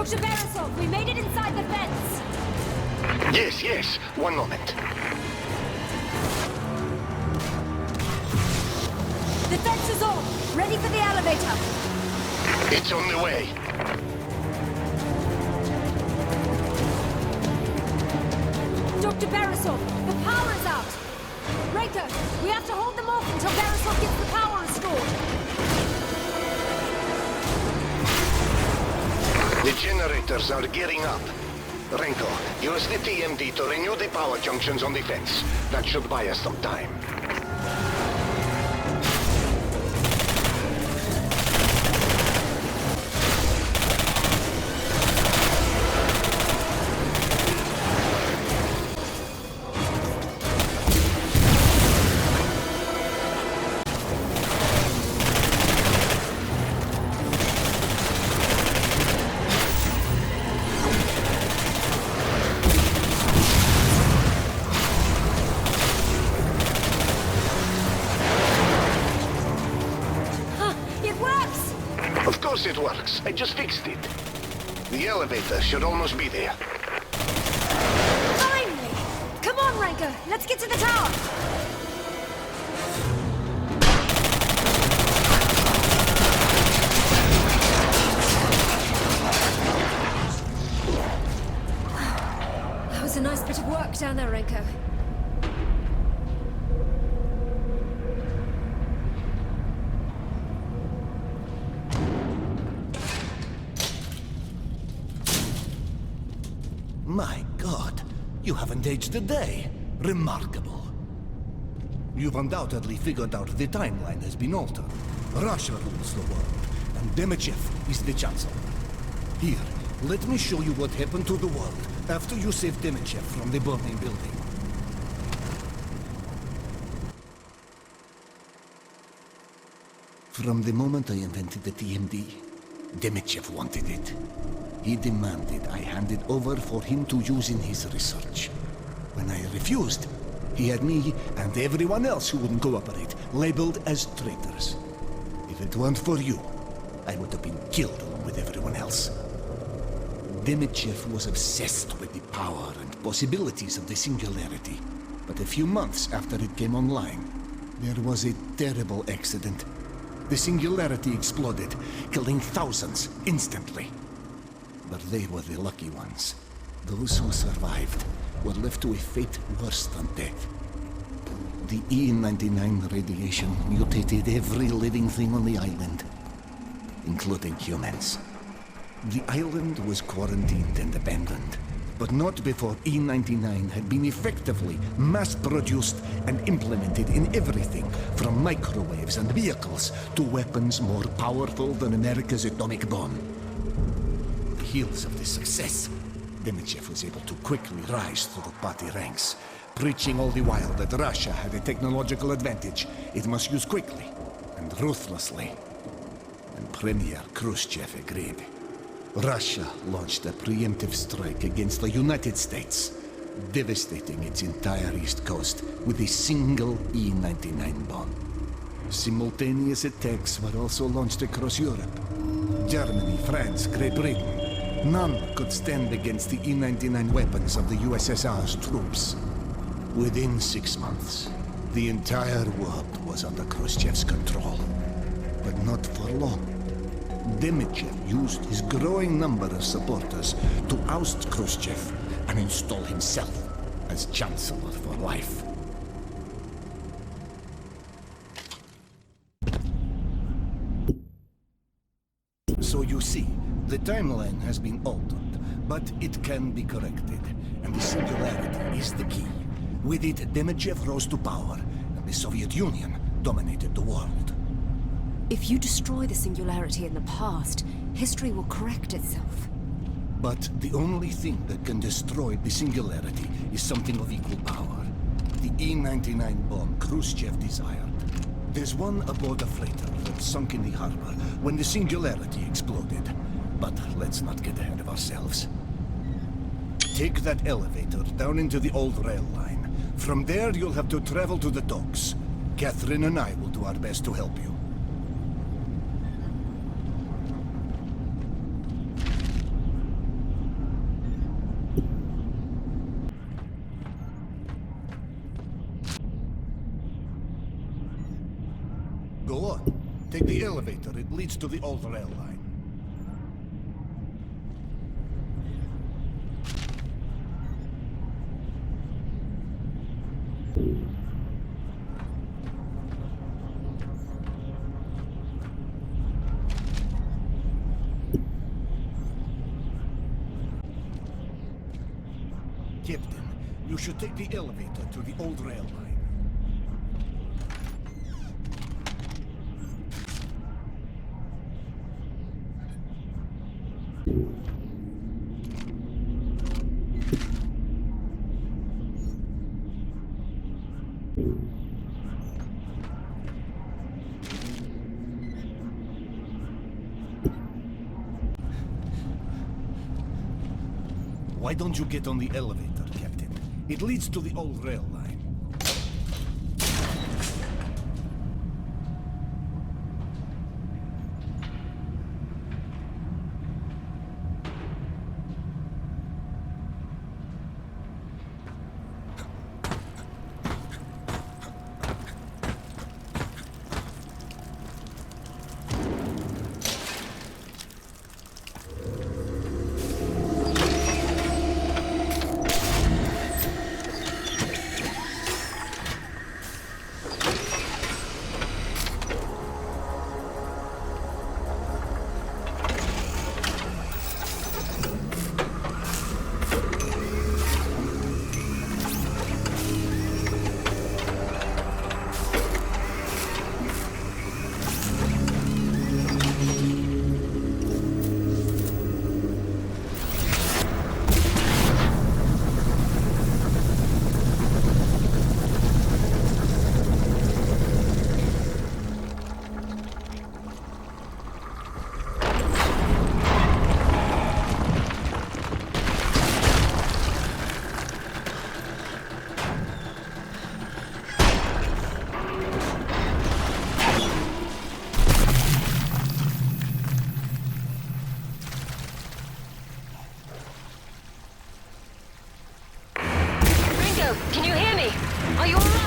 [SPEAKER 12] Dr. Beresov, we made it inside the fence!
[SPEAKER 14] Yes, yes. One moment.
[SPEAKER 12] The fence is on! Ready for the elevator!
[SPEAKER 14] It's on the way.
[SPEAKER 12] Dr. Beresov, the power is out! Reiko, we have to hold them off until Beresov gets the power restored!
[SPEAKER 14] The generators are gearing up. Renko, use the TMD to renew the power junctions on the fence. That should buy us some time. It works. I just fixed it. The elevator should almost be there.
[SPEAKER 12] Finally! Come on, Reiko! Let's get to the tower! That was a nice bit of work down there, Reiko.
[SPEAKER 17] My God, you haven't aged a day. Remarkable. You've undoubtedly figured out the timeline has been altered. Russia rules the world, and Demichev is the chancellor. Here, let me show you what happened to the world after you saved Demichev from the burning building. From the moment I invented the TMD, Demichev wanted it. He demanded I hand it over for him to use in his research. When I refused, he had me and everyone else who wouldn't cooperate labeled as traitors. If it weren't for you, I would have been killed along with everyone else. Demichev was obsessed with the power and possibilities of the Singularity. But a few months after it came online, there was a terrible accident. The Singularity exploded, killing thousands instantly. But they were the lucky ones. Those who survived were left to a fate worse than death. The E99 radiation mutated every living thing on the island, including humans. The island was quarantined and abandoned, but not before E99 had been effectively mass-produced and implemented in everything from microwaves and vehicles to weapons more powerful than America's atomic bomb. Heels of this success, Demichev was able to quickly rise through the party ranks, preaching all the while that Russia had a technological advantage it must use quickly and ruthlessly. And Premier Khrushchev agreed. Russia launched a preemptive strike against the United States, devastating its entire east coast with a single E99 bomb. Simultaneous attacks were also launched across Europe. Germany, France, Great Britain. None could stand against the E99 weapons of the USSR's troops. Within 6 months, the entire world was under Khrushchev's control. But not for long. Demichev used his growing number of supporters to oust Khrushchev and install himself as Chancellor for life. So you see, the timeline has been altered, but it can be corrected, and the Singularity is the key. With it, Demichev rose to power, and the Soviet Union dominated the world.
[SPEAKER 12] If you destroy the Singularity in the past, history will correct itself.
[SPEAKER 17] But the only thing that can destroy the Singularity is something of equal power. The E99 bomb Khrushchev desired. There's one aboard a freighter that sunk in the harbor when the Singularity exploded. But let's not get ahead of ourselves. Take that elevator down into the old rail line. From there, you'll have to travel to the docks. Catherine and I will do our best to help you. Take the elevator. It leads to the old rail line. Captain, you should take the elevator to the old rail line. Why don't you get on the elevator, Captain? It leads to the old rail line.
[SPEAKER 10] Can you hear me? Are you alright?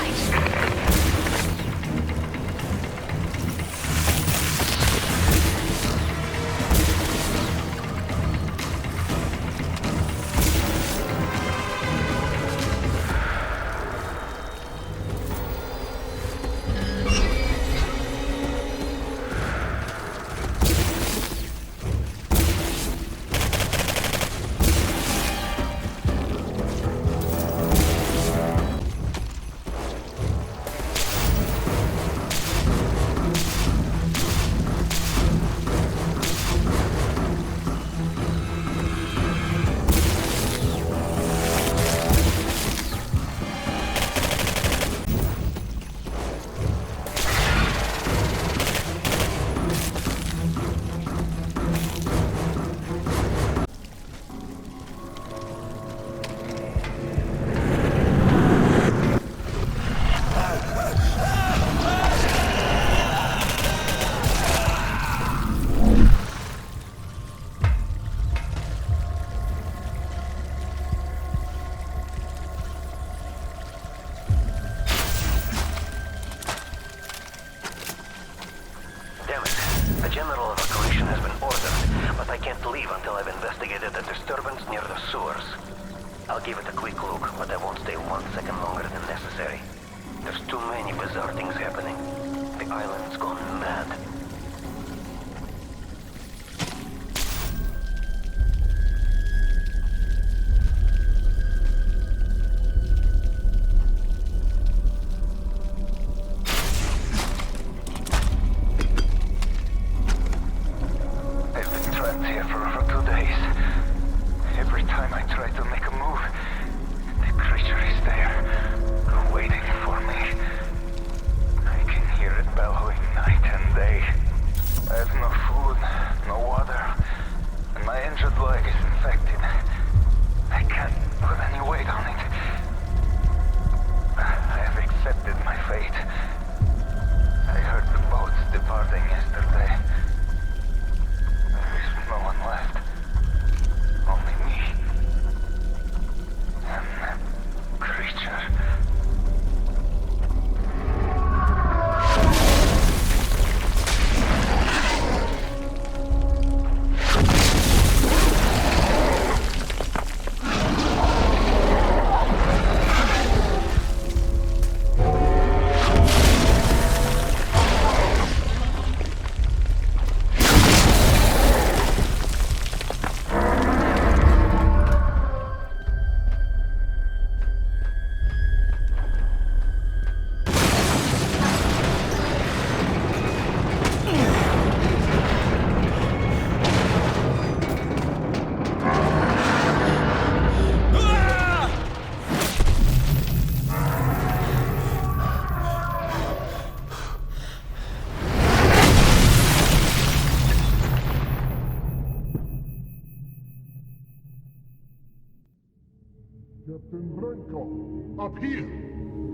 [SPEAKER 14] I'll give it a quick look, but I won't stay 1 second longer than necessary. There's too many bizarre things happening. The island's gone mad. Creature
[SPEAKER 17] Captain Branko, up here!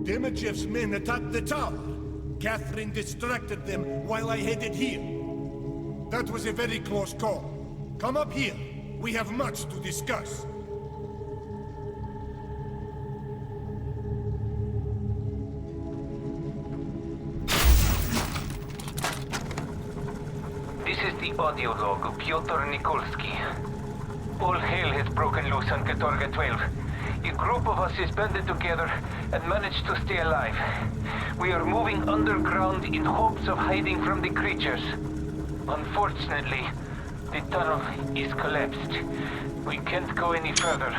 [SPEAKER 17] Demidjev's men attacked the tower. Catherine distracted them while I headed here. That was a very close call. Come up here. We have much to discuss.
[SPEAKER 6] This is the audio log of Pyotr Nikolsky. All hell has broken loose on Katorga 12. A group of us is banded together and managed to stay alive. We are moving underground in hopes of hiding from the creatures. Unfortunately, the tunnel is collapsed. We can't go any further.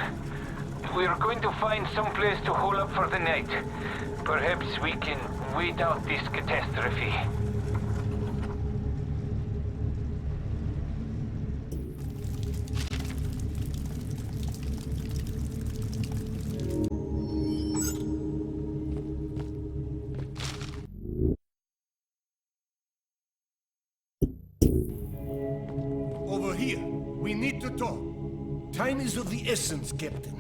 [SPEAKER 6] We are going to find some place to hole up for the night. Perhaps we can wait out this catastrophe.
[SPEAKER 17] Over here. We need to talk. Time is of the essence, Captain.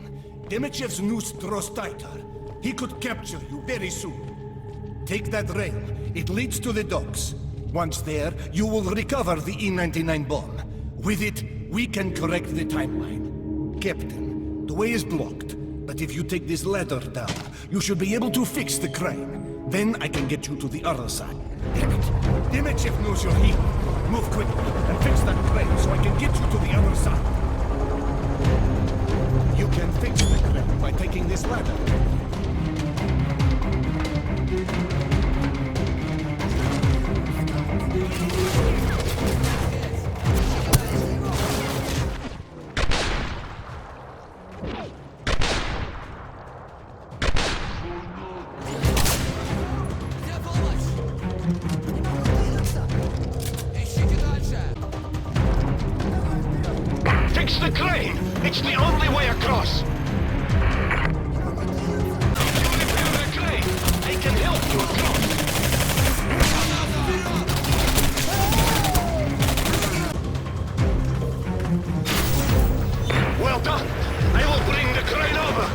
[SPEAKER 17] Demidjev's noose draws tighter. He could capture you very soon. Take that rail. It leads to the docks. Once there, you will recover the E-99 bomb. With it, we can correct the timeline. Captain, the way is blocked. But if you take this ladder down, you should be able to fix the crane. Then I can get you to the other side. Damn it! Demidjev knows you're here. Move quickly and fix that crane so I can get you to the other side. You can fix the crane by taking this ladder.
[SPEAKER 2] Fix the crane! It's the only way across! If you repair the crane, I can help you across! Well done! I will bring the crane over!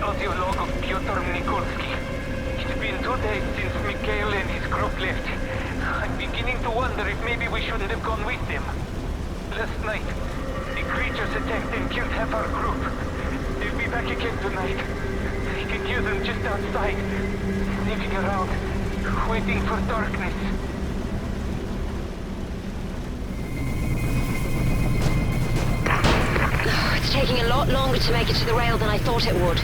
[SPEAKER 6] audio log of Pyotr Nikolsky. It's been 2 days since Mikhail and his group left. I'm beginning to wonder if maybe we shouldn't have gone with them. Last night, the creatures attacked and killed half our group. They'll be back again tonight. I can hear them just outside, sniffing around, waiting for darkness.
[SPEAKER 9] It's taking a lot longer to make it to the rail than I thought it would.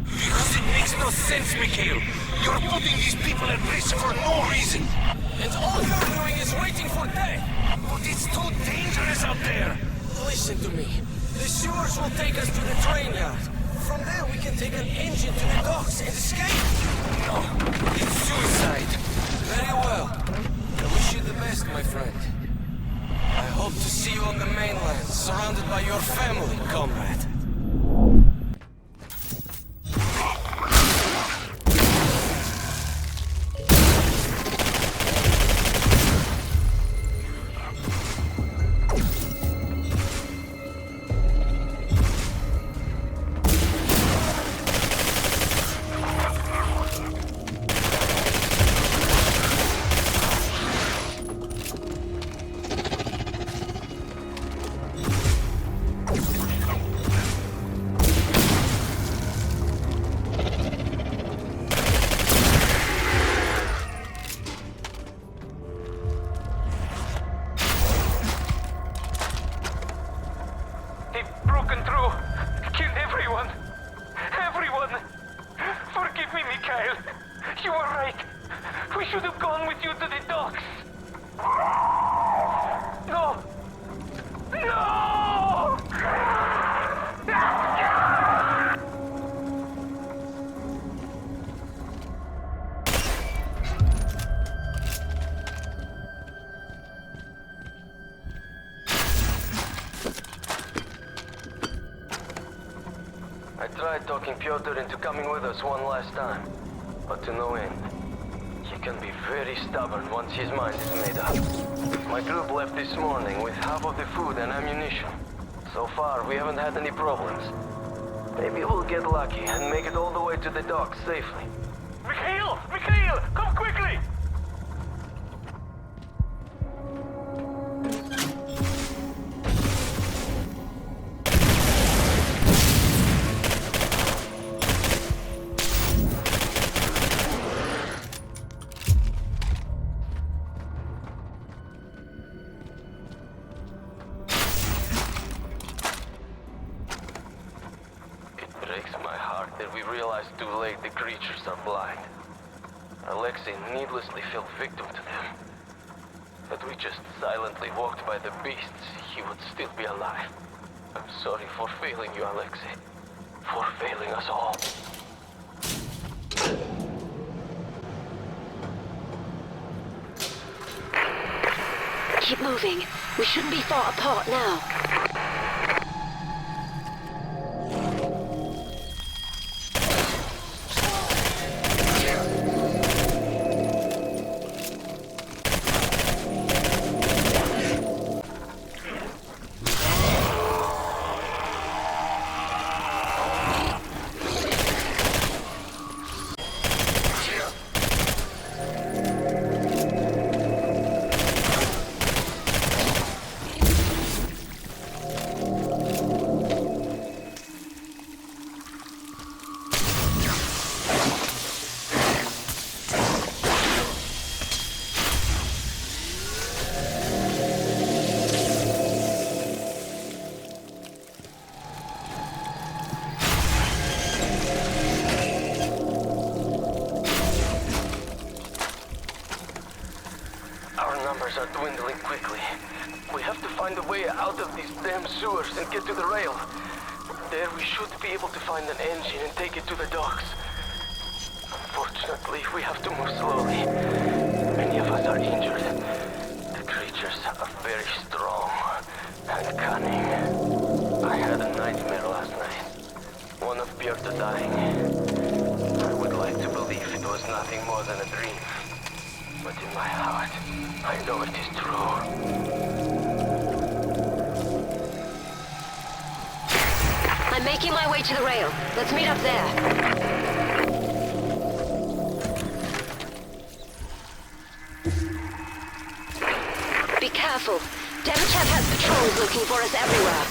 [SPEAKER 5] Because it makes no sense, Mikhail. You're putting these people at risk for no reason. And all you're doing is waiting for death. But it's too dangerous out there. Listen to me. The sewers will take us to the train yard. From there, we can take an engine to the docks and escape. No, it's suicide. Very well. I wish you the best, my friend. I hope to see you on the mainland, surrounded by your family, comrade.
[SPEAKER 18] I tried talking Pyotr into coming with us one last time, but to no end. He can be very stubborn once his mind is made up. My group left this morning with half of the food and ammunition. So far, we haven't had any problems. Maybe we'll get lucky and make it all the way to the docks safely.
[SPEAKER 6] Mikhail! Mikhail! Come quickly!
[SPEAKER 18] Needlessly fell victim to them. Had we just silently walked by the beasts, he would still be alive. I'm sorry for failing you, Alexei. For failing us all.
[SPEAKER 9] Keep moving. We shouldn't be far apart now.
[SPEAKER 18] Are dwindling quickly. We have to find a way out of these damn sewers and get to the rail. There we should be able to find an engine and take it to the docks. Unfortunately, we have to move slowly. Many of us are injured. The creatures are very strong and cunning. I had a nightmare last night. One of Pyotr dying. I would like to believe it was nothing more than a dream. But in my heart, I know it is true.
[SPEAKER 12] making my way to the rail. Let's meet up there. Be careful. Demichev has patrols looking for us everywhere.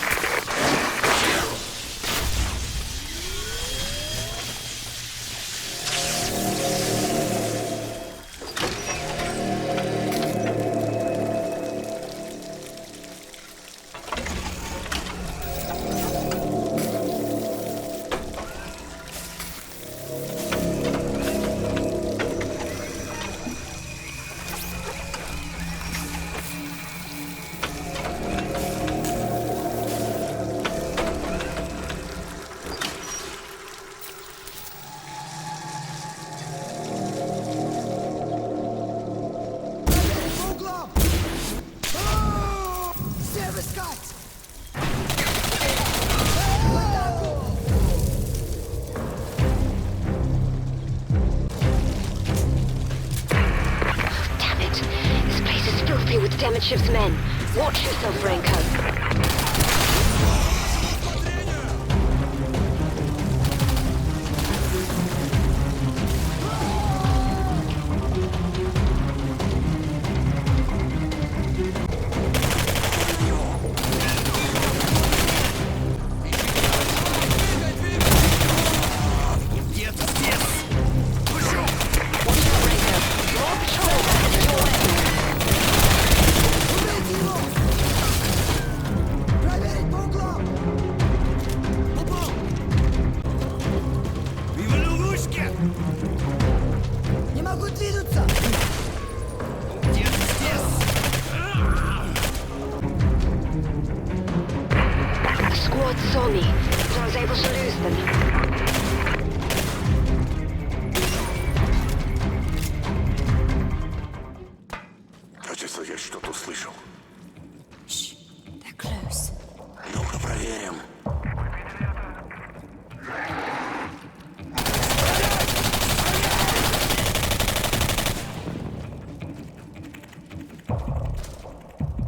[SPEAKER 12] Demechev's men. Watch yourself, Renko.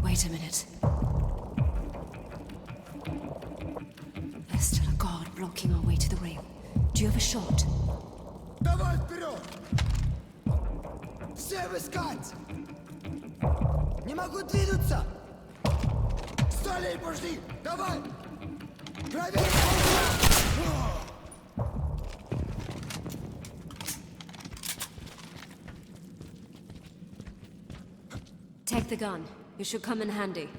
[SPEAKER 12] Wait a minute. There's still a guard blocking our way to the rail. Do you have a shot?
[SPEAKER 17] Давай вперед! Всем искать! Не могу двинуться! Стали, подожди! Давай! Проверь!
[SPEAKER 12] Take the gun. It should come in handy.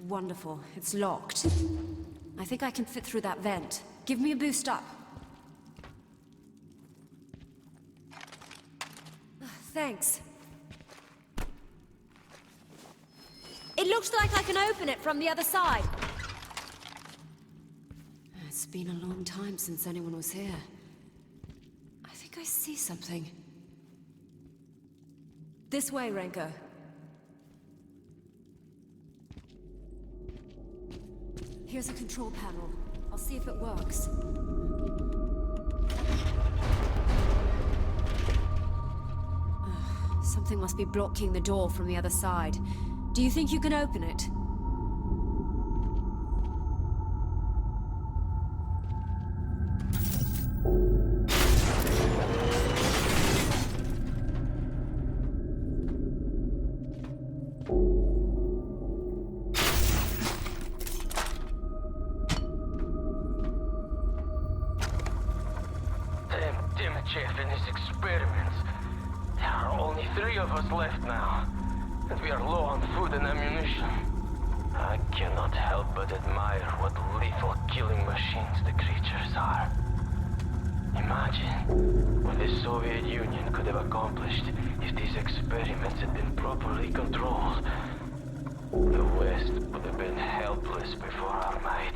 [SPEAKER 12] Wonderful. It's locked. I think I can fit through that vent. Give me a boost up. Thanks. It looks like I can open it from the other side. It's been a long time since anyone was here. I think I see something. This way, Renko. Here's a control panel. I'll see if it works. Something must be blocking the door from the other side. Do you think you can open it?
[SPEAKER 18] Chef in his experiments. There are only 3 of us left now, and we are low on food and ammunition. I cannot help but admire what lethal killing machines the creatures are. Imagine what the Soviet Union could have accomplished if these experiments had been properly controlled. The West would have been helpless before our might.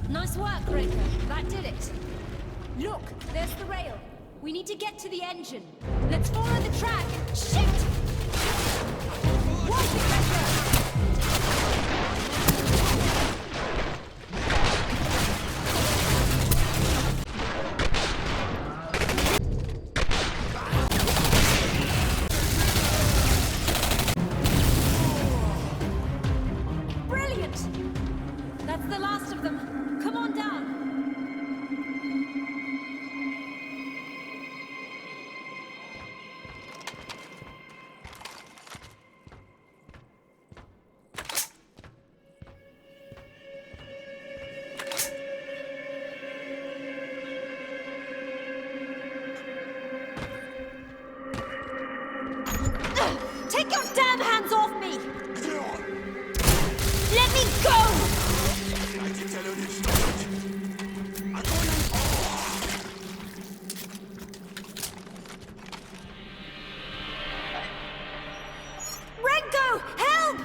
[SPEAKER 12] Nice work, Ringo. That did it. Look, there's the rail. We need to get to the engine. Let's follow the track. Shit! Watch it, Ringo! Take your damn hands off me! Let me go! Renko, help!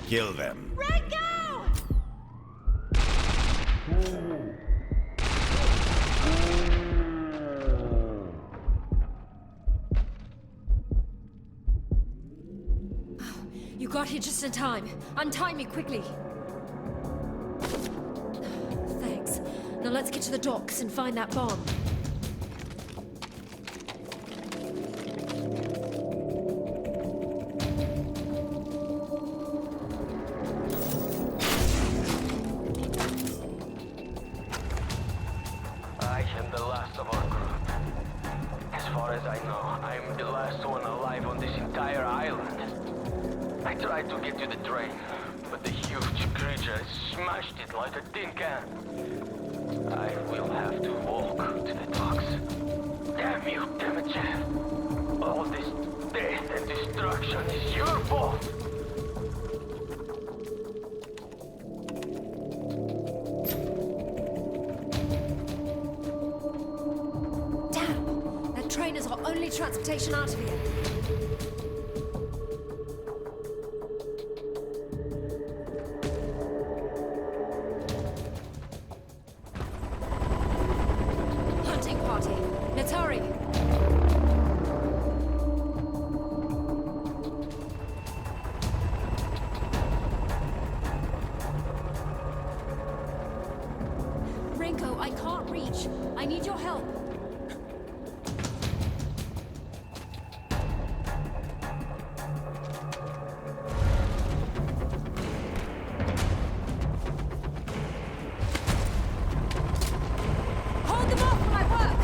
[SPEAKER 8] Kill them.
[SPEAKER 12] Renko! You got here just in time. Untie me quickly. Thanks. Now let's get to the docks and find that bomb. Transportation out of here. Hunting party. Let's hurry. reach. I need your help. Hold them off while I work!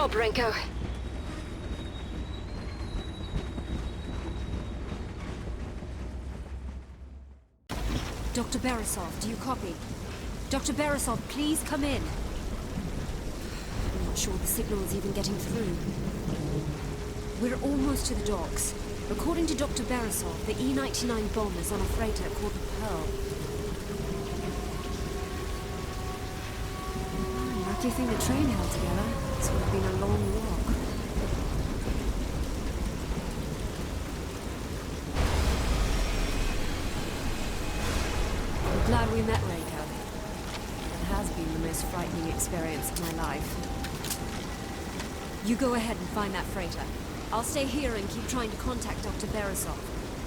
[SPEAKER 12] job, Renko. Dr. Beresov, do you copy? Dr. Beresov, please come in. I'm not sure the signal is even getting through. We're almost to the docks. According to Dr. Beresov, the E-99 bomb is on a freighter called the Pearl. Lucky thing the train held together. This would have been a long walk. I'm glad we met, Reiko. It has been the most frightening experience of my life. You go ahead and find that freighter. I'll stay here and keep trying to contact Dr. Beresov.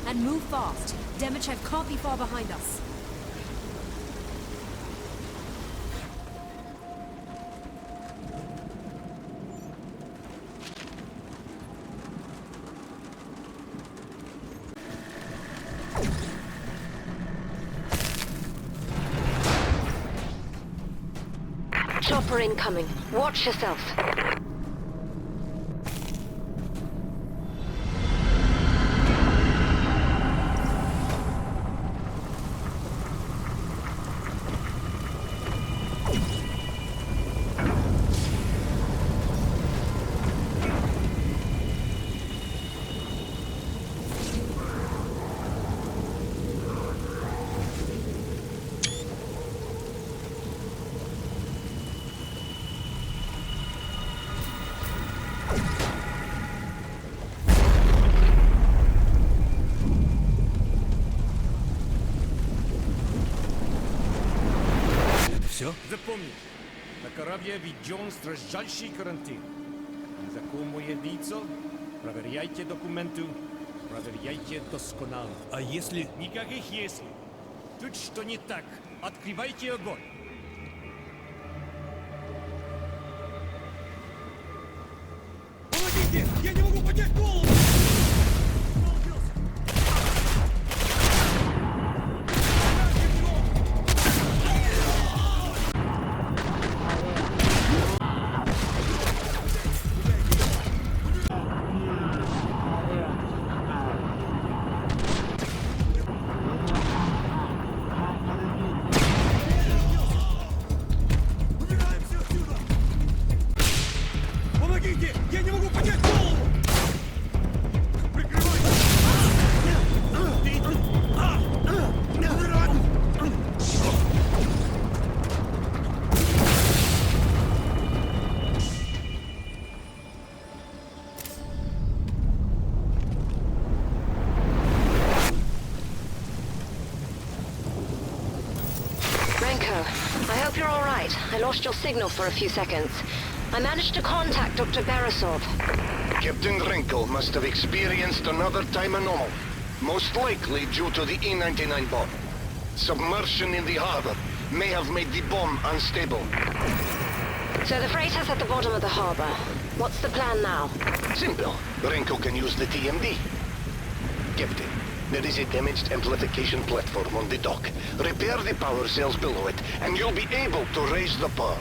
[SPEAKER 12] And move fast. Demichev can't be far behind us.
[SPEAKER 10] Chopper incoming. Watch yourself.
[SPEAKER 5] Все? Запомни, на корабле введен строжайший карантин. Незаконное лицо, проверяйте документы, проверяйте досконально. А если? Никаких если. Тут что не так, открывайте огонь. Помогите! Я не могу поднять голову!
[SPEAKER 10] I lost your signal for a few seconds. I managed to contact Dr. Beresov.
[SPEAKER 3] Captain Renko must have experienced another time anomaly, most likely due to the E-99 bomb. Submersion in the harbor may have made the bomb unstable.
[SPEAKER 10] So the freighter's at the bottom of the harbor. What's the plan now?
[SPEAKER 3] Simple. Renko can use the TMD. Captain, there is a damaged amplification platform on the dock. Repair the power cells below it, and you'll be able to raise the Pearl.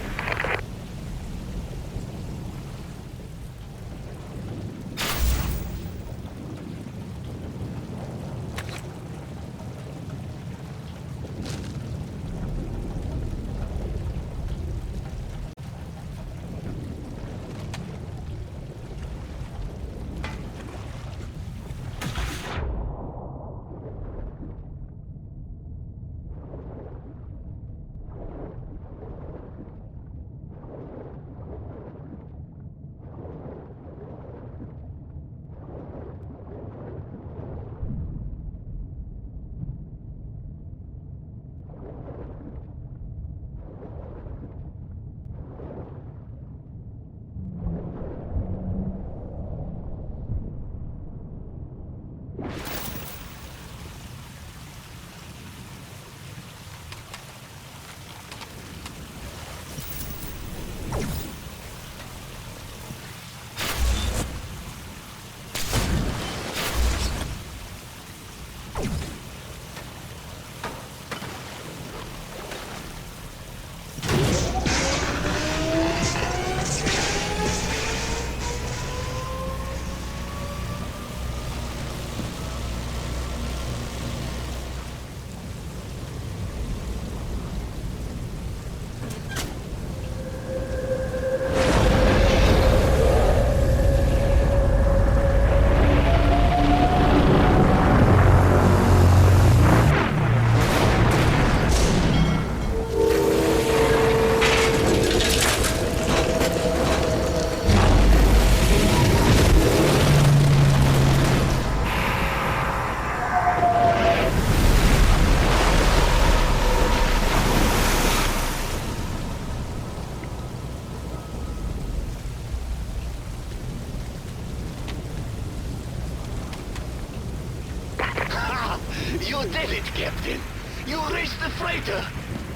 [SPEAKER 3] did it, Captain. You raced the freighter.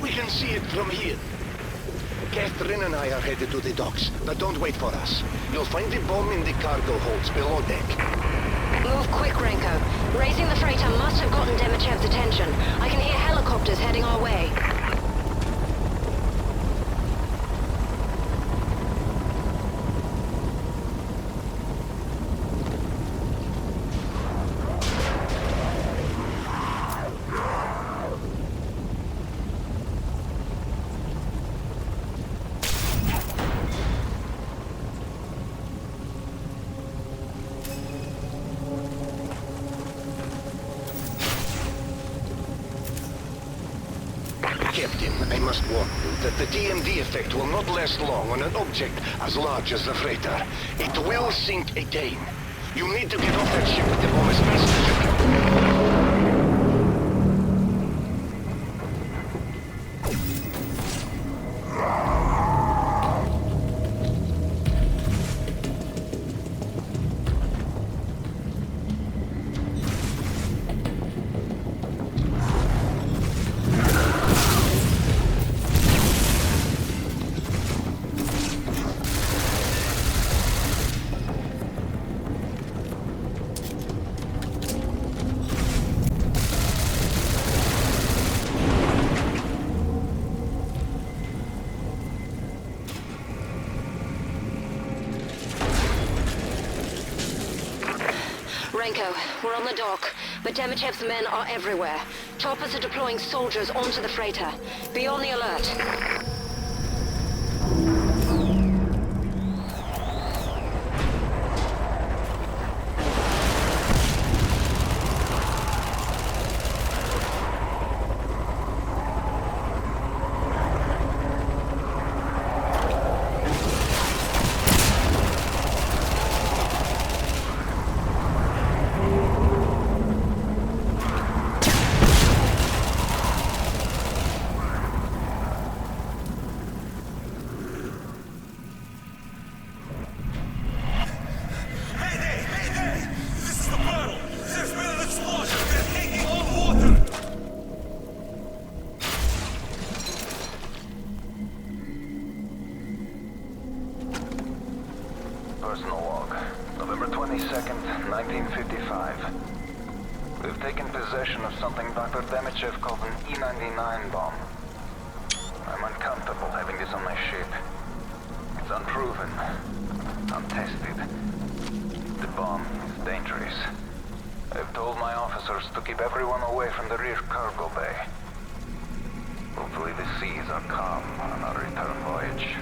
[SPEAKER 3] We can see it from here. Catherine and I are headed to the docks, but don't wait for us. You'll find the bomb in the cargo holds below deck.
[SPEAKER 12] Move quick, Renko. Raising the freighter must have gotten Demichev's attention. I can hear helicopters heading our way.
[SPEAKER 3] Captain, I must warn you that the TMD effect will not last long on an object as large as the freighter. It will sink again. You need to get off that ship with the bomb as fast as you can.
[SPEAKER 12] Renko, we're on the dock, but Demichev's men are everywhere. Choppers are deploying soldiers onto the freighter. Be on the alert.
[SPEAKER 4] Personal log, November 22nd, 1955. We've taken possession of something Dr. Demichev called an E-99 bomb. I'm uncomfortable having this on my ship. It's unproven, untested. The bomb is dangerous. I've told my officers to keep everyone away from the rear cargo bay. Hopefully the seas are calm on our return voyage.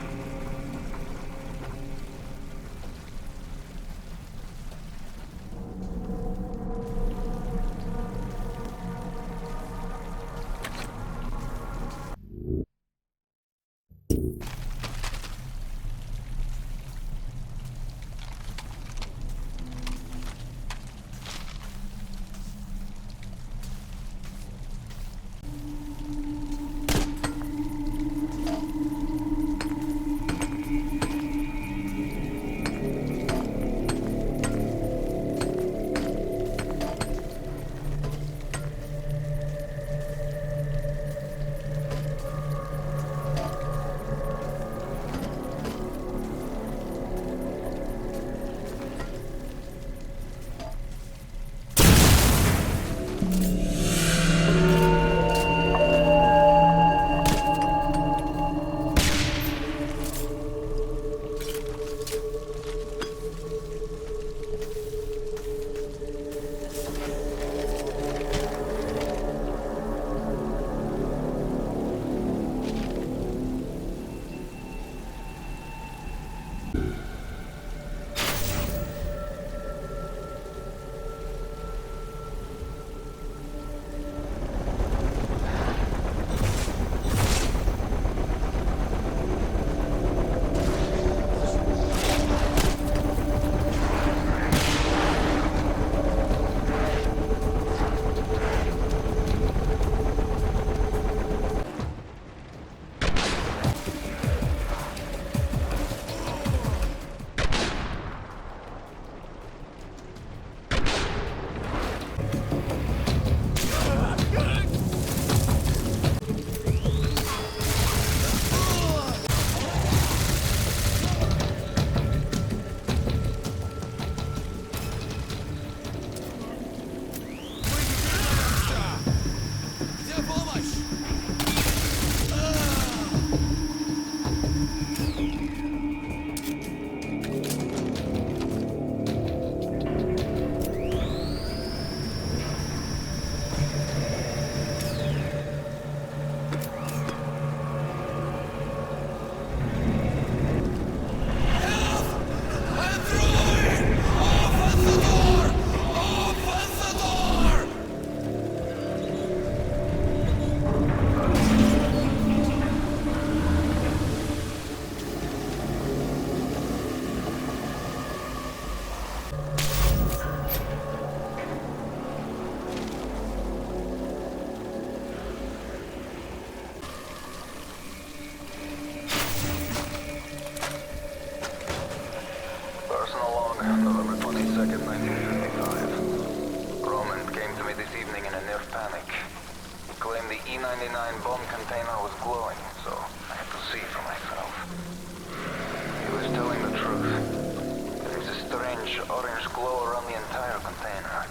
[SPEAKER 6] 22nd, 1955. Roman came to me this evening in a near panic. He claimed the E-99 bomb container was glowing, so I had to see for myself. He was telling the truth. There is a strange orange glow around the entire container.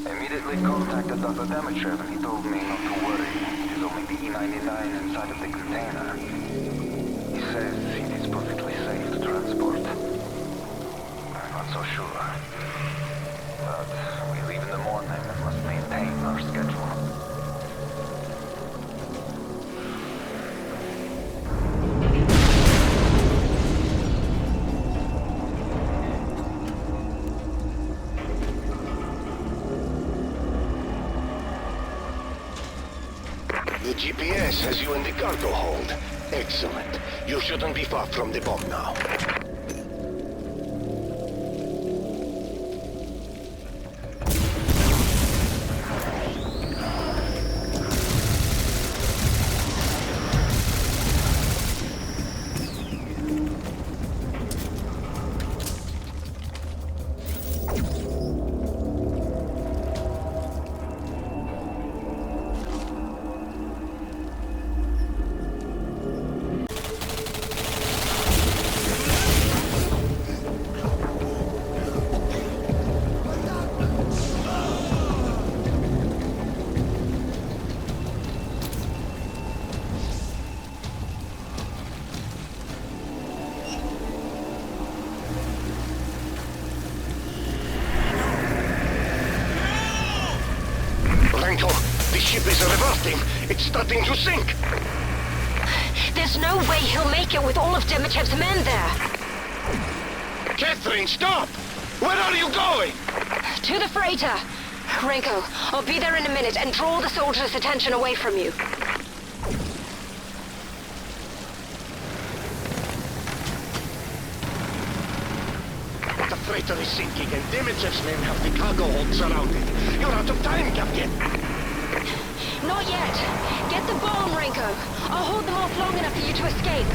[SPEAKER 6] I immediately contacted Dr. Demichev and he told me not to worry. It is only the E-99 inside of the container. He says it is perfectly safe to transport. I'm not so sure. But we leave in the morning and must maintain our schedule.
[SPEAKER 3] The GPS has you in the cargo hold. Excellent. You shouldn't be far from the bomb now. The ship is reverting. It's starting to sink.
[SPEAKER 10] There's no way he'll make it with all of Demichev's men there.
[SPEAKER 3] Catherine, stop! Where are you going?
[SPEAKER 10] To the freighter. Renko, I'll be there in a minute and draw the soldiers' attention away from you.
[SPEAKER 3] The freighter is sinking and Demichev's men have the cargo hold surrounded. You're out of time, Captain.
[SPEAKER 10] Not yet. Get the bomb, Renko. I'll hold them off long enough for you to escape.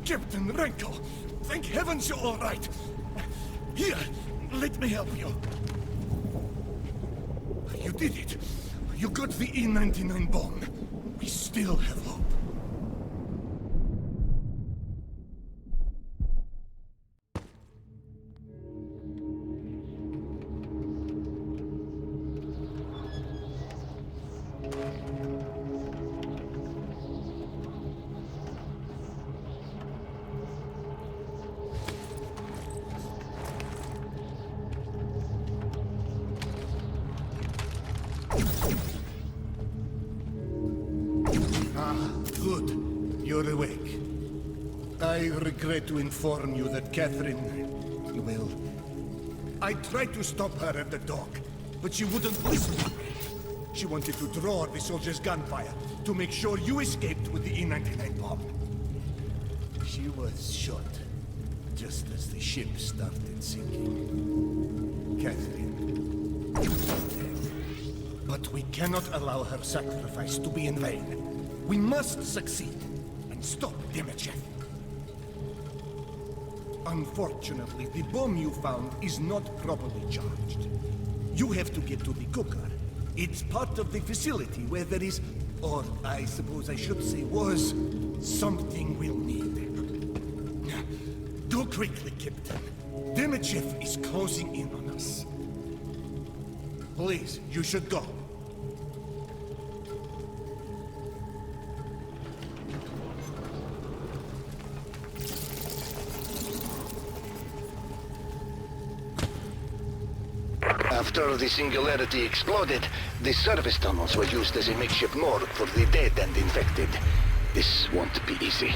[SPEAKER 17] Captain Renko, thank heavens you're all right. Here, let me help you. You did it. You got the E-99 bomb. We still have hope. Good. You're awake. I regret to inform you that Catherine... well... I tried to stop her at the dock, but she wouldn't listen to me. She wanted to draw the soldiers' gunfire to make sure you escaped with the E-99 bomb. She was shot just as the ship started sinking. Catherine is dead. But we cannot allow her sacrifice to be in vain. We must succeed and stop Demichev. Unfortunately, the bomb you found is not properly charged. You have to get to the cooker. It's part of the facility where there is, or I suppose I should say was, something we'll need. Go quickly, Captain. Demichev is closing in on us. Please, you should go.
[SPEAKER 3] After the Singularity exploded, the service tunnels were used as a makeshift morgue for the dead and infected. This won't be easy.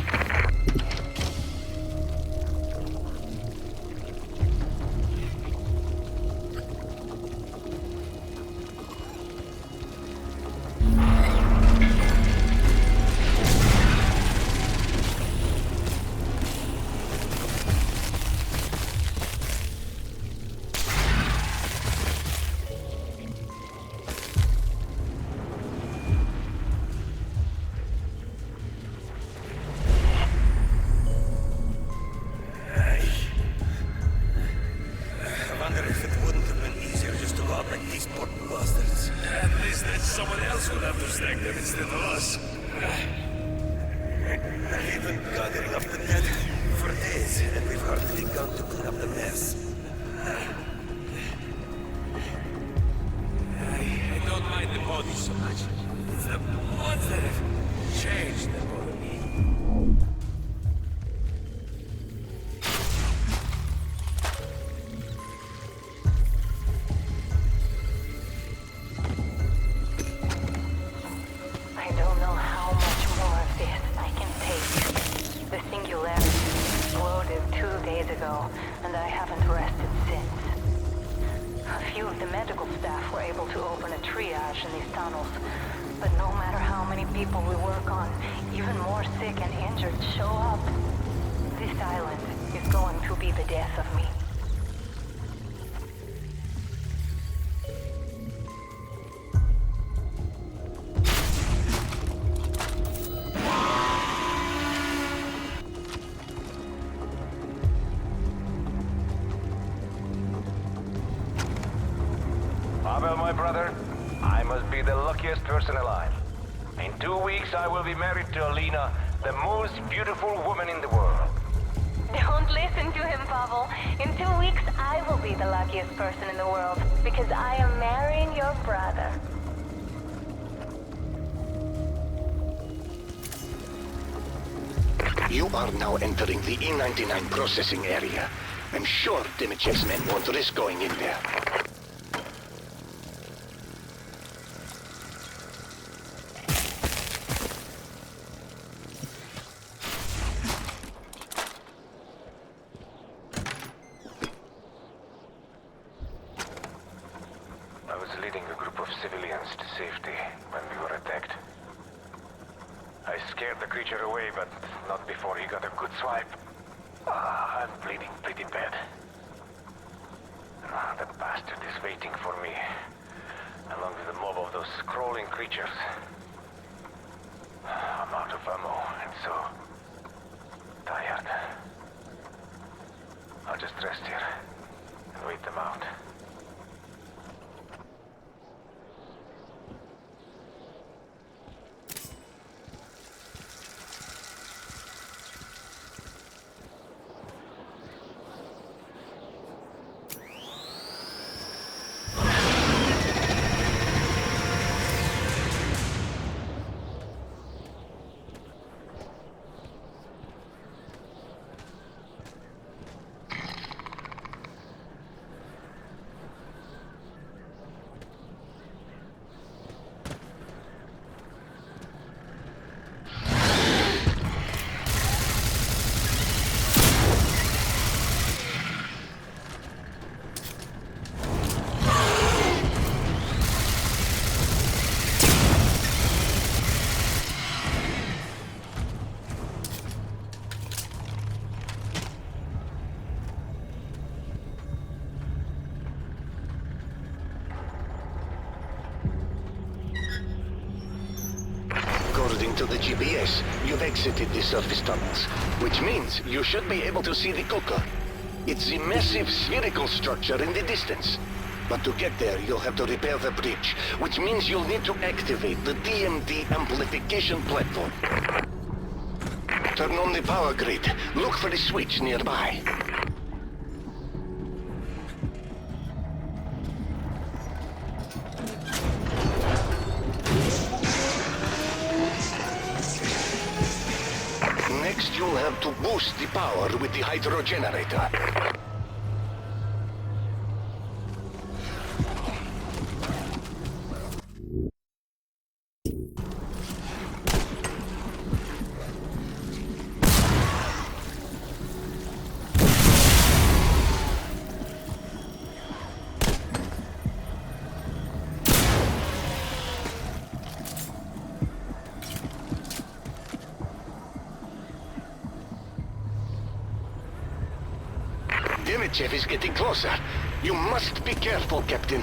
[SPEAKER 4] Pavel, my brother, I must be the luckiest person alive. In 2 weeks, I will be married to Alina, the most beautiful woman in the world.
[SPEAKER 11] Don't listen to him, Pavel. In 2 weeks, I will be the luckiest person in the world, because I am marrying your brother.
[SPEAKER 3] You are now entering the E99 processing area. I'm sure Demichev's men won't risk going in there.
[SPEAKER 15] I was leading a group of civilians to safety when we were attacked. I scared the creature away, but not before he got a good swipe. I'm bleeding pretty bad. That bastard is waiting for me, along with a mob of those crawling creatures. I'm out of ammo, and so tired. I'll just rest here and wait them out.
[SPEAKER 3] According to the GPS, you've exited the surface tunnels, which means you should be able to see the cooker. It's a massive spherical structure in the distance. But to get there, you'll have to repair the bridge, which means you'll need to activate the DMD amplification platform. Turn on the power grid. Look for the switch nearby. Next, you'll have to boost the power with the hydrogenerator. Demichev is getting closer. You must be careful, Captain.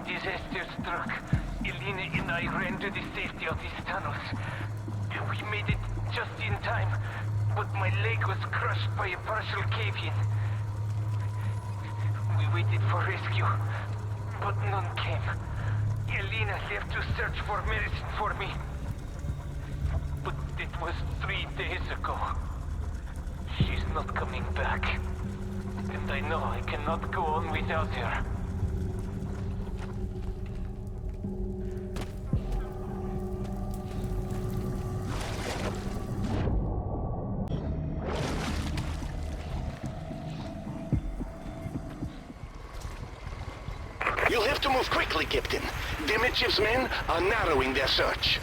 [SPEAKER 6] Disaster struck. Elena and I ran to the safety of these tunnels. We made it just in time, but my leg was crushed by a partial cave-in. We waited for rescue, but none came. Elena left to search for medicine for me. But it was 3 days ago. She's not coming back. And I know I cannot go on without her.
[SPEAKER 3] You'll have to move quickly, Captain. Demichev's men are narrowing their search.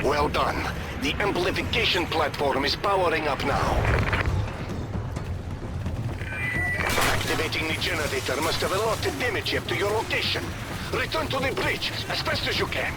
[SPEAKER 3] Well done. The amplification platform is powering up now. Activating the generator must have alerted Demichev to your location. Return to the bridge as fast as you can.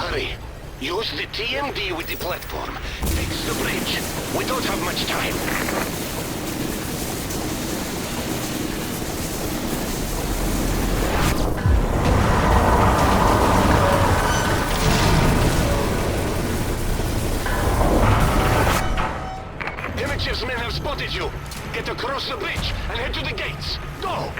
[SPEAKER 3] Hurry. Use the TMD with the platform. Fix the bridge. We don't have much time. Demichev's men have spotted you. Get across the bridge and head to the gates. Go!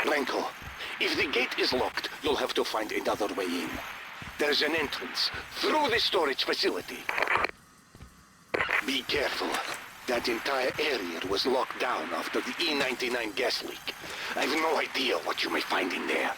[SPEAKER 3] Renko, if the gate is locked, you'll have to find another way in. There's an entrance through the storage facility. Be careful. That entire area was locked down after the E99 gas leak. I have no idea what you may find in there.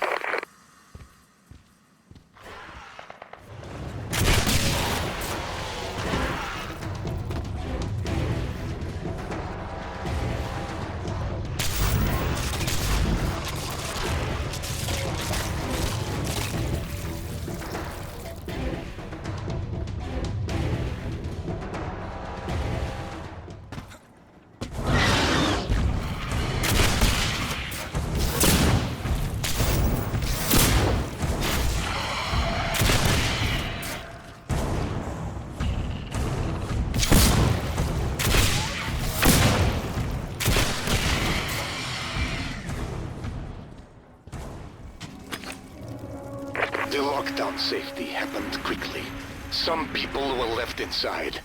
[SPEAKER 3] The lockdown safety happened quickly. Some people were left inside.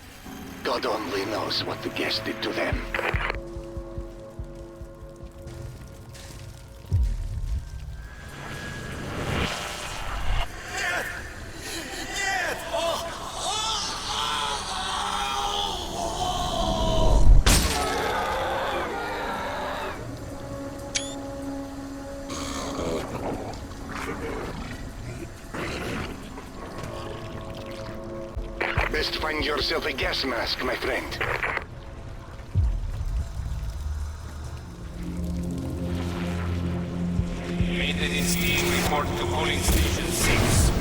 [SPEAKER 3] God only knows what the gas did to them. Best find yourself a gas mask, my friend.
[SPEAKER 4] Maintenance team report to polling station 6.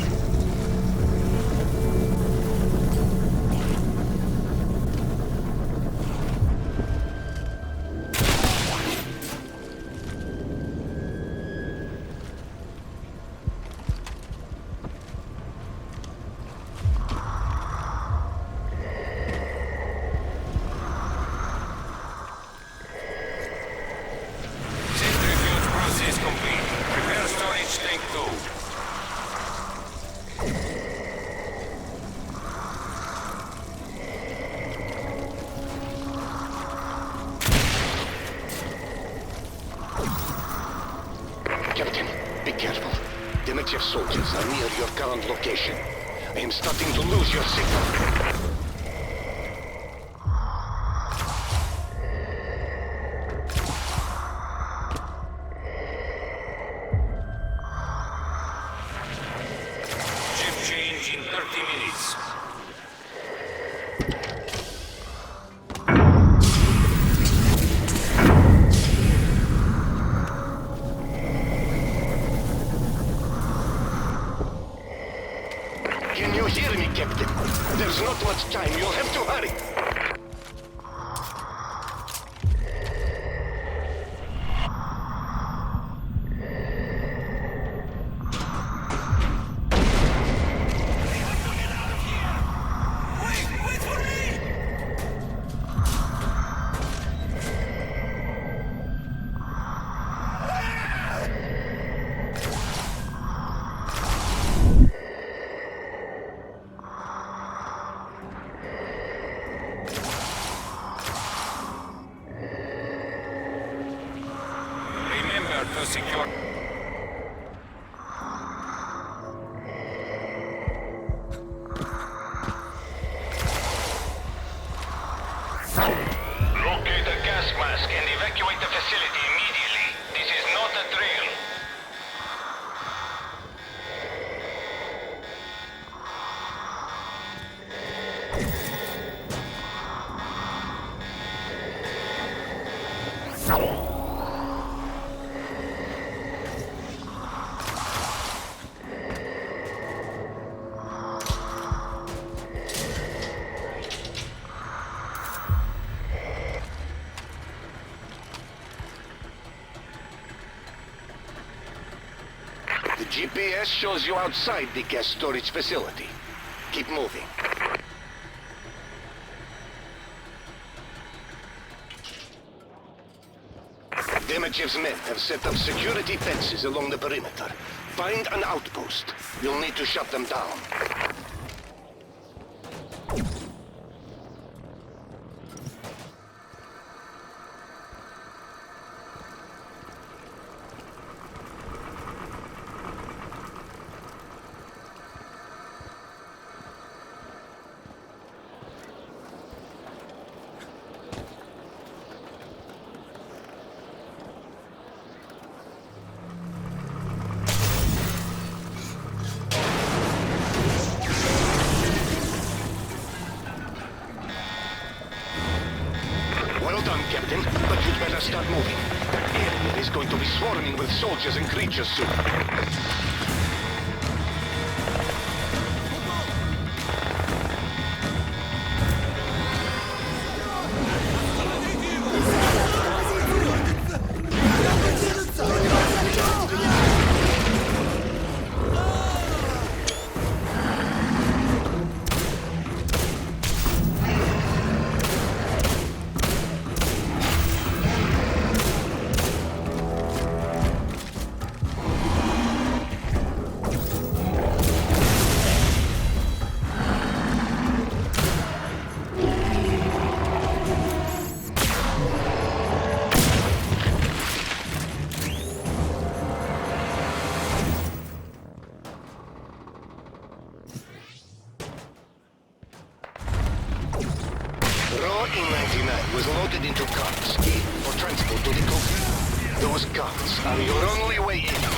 [SPEAKER 3] Captain, be careful. Demichev soldiers are near your current location. I am starting to lose your signal. Can you hear me, Captain? There's not much time. You'll have to hurry.
[SPEAKER 4] To secure. Locate the gas mask and evacuate the facility immediately. This is not the drill.
[SPEAKER 3] The GPS shows you outside the gas storage facility. Keep moving. Demachev's men have set up security fences along the perimeter. Find an outpost. You'll need to shut them down. Well done, Captain, but you'd better start moving. The area is going to be swarming with soldiers and creatures soon. E99 was loaded into carts for transport to the coast. Those carts are your only way in.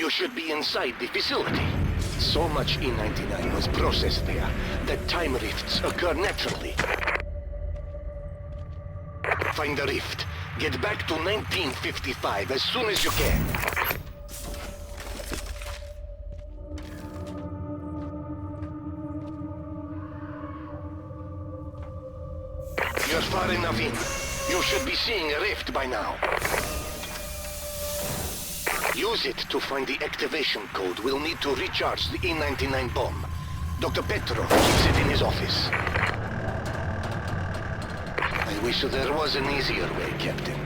[SPEAKER 3] You should be inside the facility. So much E99 was processed there that time rifts occur naturally. Find the rift. Get back to 1955 as soon as you can. You're far enough in. You should be seeing a rift by now. Use it to find the activation code. We'll need to recharge the E99 bomb. Dr. Petrov keeps it in his office. I wish there was an easier way, Captain.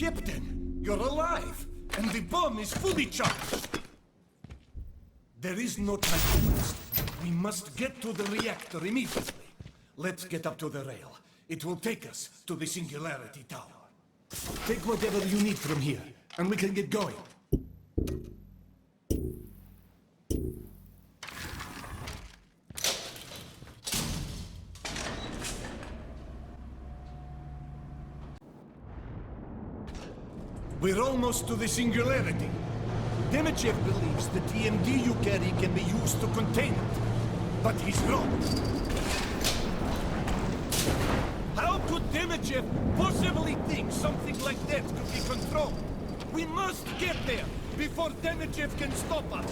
[SPEAKER 17] Captain, you're alive, and the bomb is fully charged. There is no time to waste. We must get to the reactor immediately. Let's get up to the rail. It will take us to the Singularity Tower. Take whatever you need from here, and we can get going. We're almost to the Singularity. Demichev believes the TMD you carry can be used to contain it. But he's wrong. How could Demichev possibly think something like that could be controlled? We must get there before Demichev can stop us.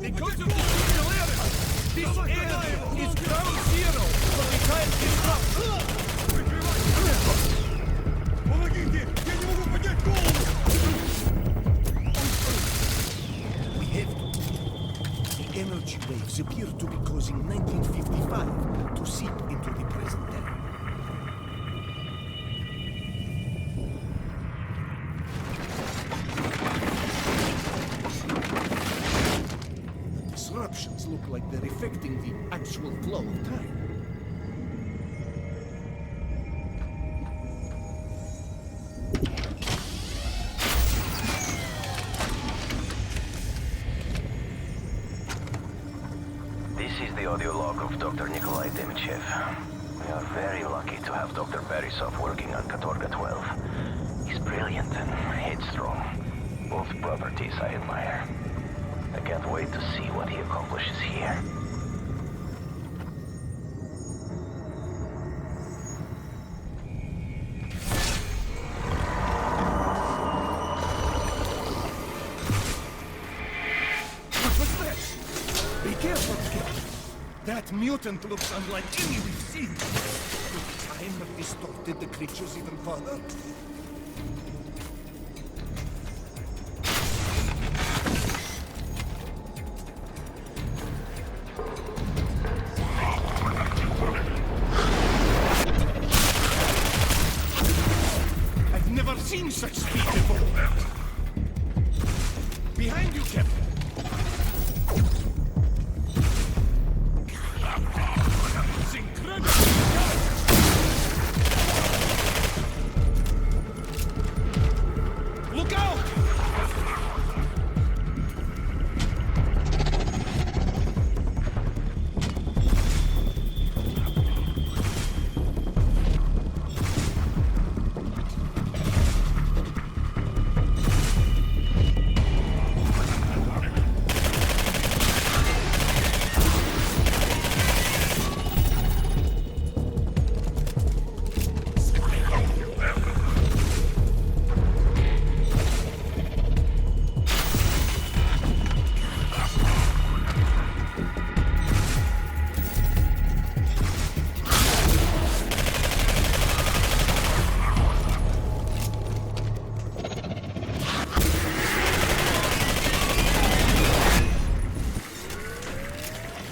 [SPEAKER 17] Because of the Singularity, this area is ground zero for the time disruption. We have to. The energy waves appear to be causing 1955 to seep into the present day. The disruptions look like they're affecting the actual flow of time.
[SPEAKER 6] This is the audio log of Dr. Nikolai Demichev. We are very lucky to have Dr. Borisov working on Katorga 12. He's brilliant and headstrong. Both properties I admire. I can't wait to see what he accomplishes here.
[SPEAKER 17] What was that? Be careful, Captain. That mutant looks unlike any we've seen. Could time have distorted the creatures even further? I've never seen such speed before. Behind you, Captain. It's incredible. Look out!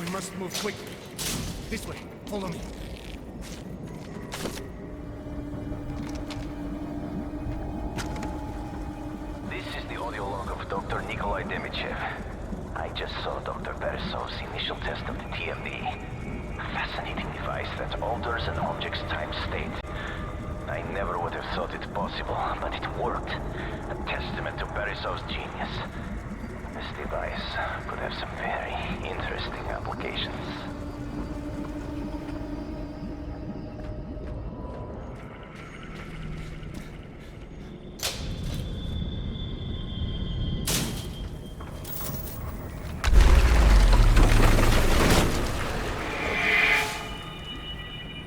[SPEAKER 17] We must move quickly. This way. Follow me.
[SPEAKER 6] This is the audio log of Dr. Nikolai Demichev. I just saw Dr. Borisov's initial test of the TMD. A fascinating device that alters an object's time state. I never would have thought it possible, but it worked. A testament to Borisov's genius. This device could have some very interesting applications.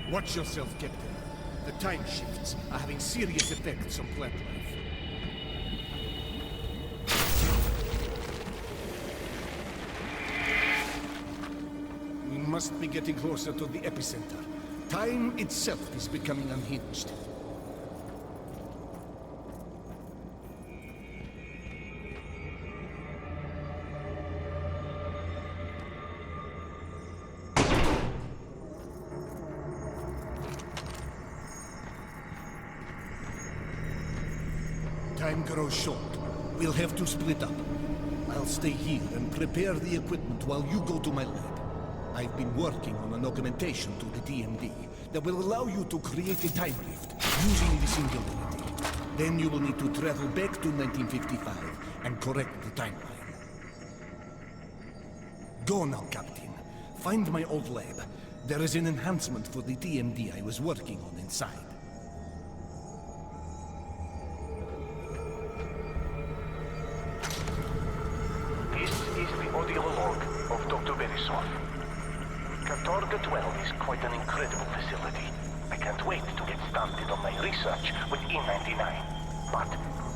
[SPEAKER 17] Watch yourself, Captain. The time shifts are having serious effects on plant life. We must be getting closer to the epicenter. Time itself is becoming unhinged. time grows short. We'll have to split up. I'll stay here and prepare the equipment while you go to my lab. I've been working on an augmentation to the DMD that will allow you to create a time rift using the Singularity. Then you will need to travel back to 1955 and correct the timeline. Go now, Captain. Find my old lab. There is an enhancement for the DMD I was working on inside.
[SPEAKER 14] This is the audio log of Dr. Beresov. Katorga 12 is quite an incredible facility. I can't wait to get started on my research with E99. But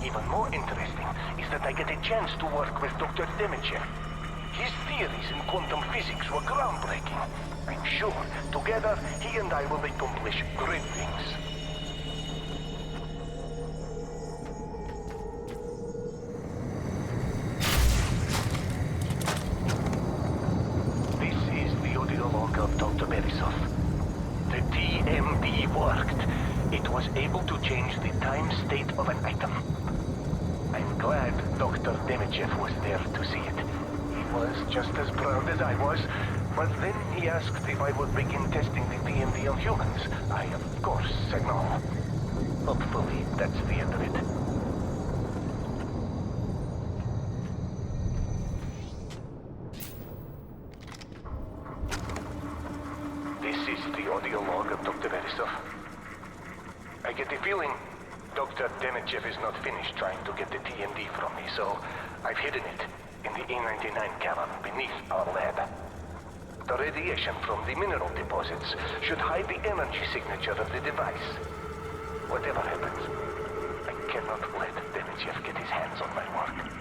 [SPEAKER 14] even more interesting is that I get a chance to work with Dr. Demichev. His theories in quantum physics were groundbreaking. I'm sure together he and I will accomplish great things. This is the audio log of Dr. Beresov. The DMD worked. It was able to change the time state of an item. I'm glad Dr. Demichev was there to see it. He was just as proud as I was, but then he asked if I would begin testing the DMD on humans. I, of course, said no. Hopefully, that's the end of it. This is the audio log of Dr. Beresov. I get the feeling Dr. Demichev is not finished trying to get the DMD from me, so I've hidden it in the A99 cavern beneath our lab. The radiation from the mineral deposits should hide the energy signature of the device. Whatever happens, I cannot let Demichev get his hands on my work.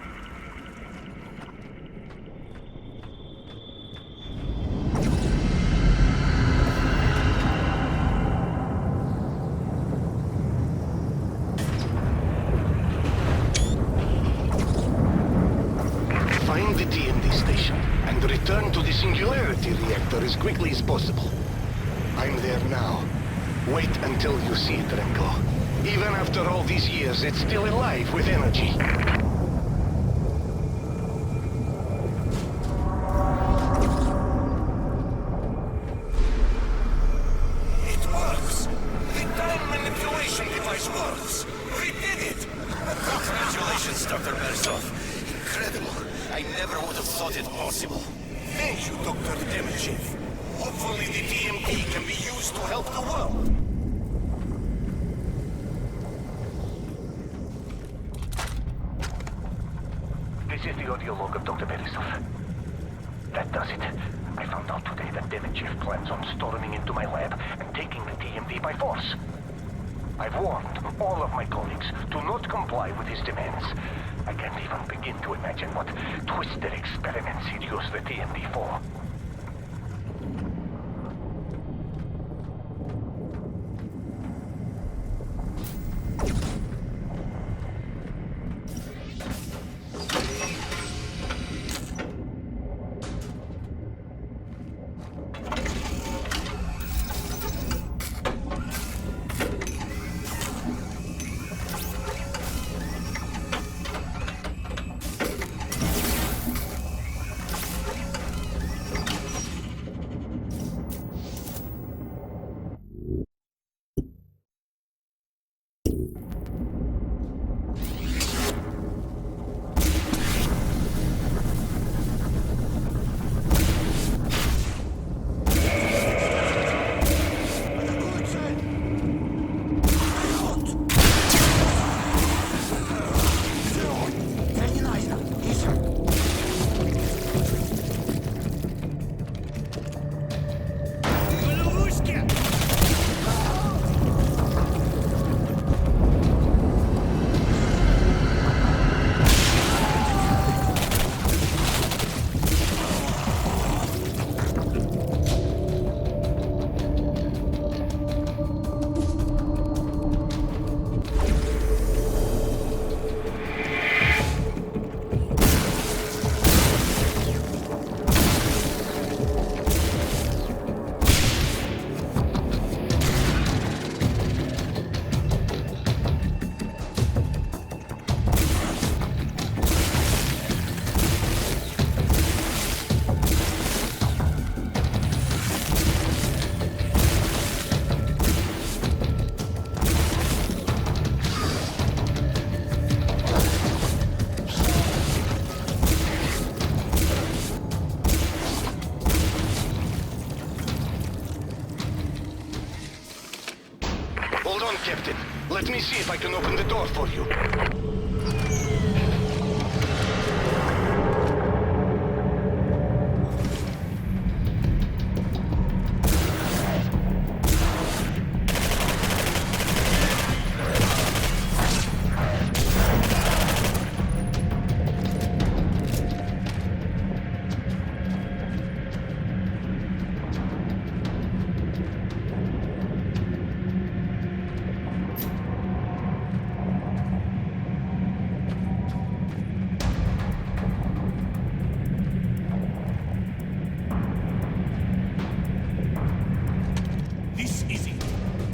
[SPEAKER 14] Find the DMD station and return to the Singularity reactor as quickly as possible. I'm there now. Wait until you see it, Renko. Even after all these years, it's still alive with energy.
[SPEAKER 17] It works! The time manipulation device works! We did it!
[SPEAKER 8] Congratulations, Dr. Beresov. Incredible. I never would have thought it possible.
[SPEAKER 17] Thank you, Dr. Demichev. Hopefully the DMD can be used to help the world.
[SPEAKER 14] This is the audio log of Dr. Beresov. That does it. I found out today that Demichev plans on storming into my lab and taking the DMD by force. I've warned all of my colleagues to not comply with his demands. I can't even begin to imagine what twisted experiments he'd use the DMD for.
[SPEAKER 3] Captain. Let me see if I can open the door for you.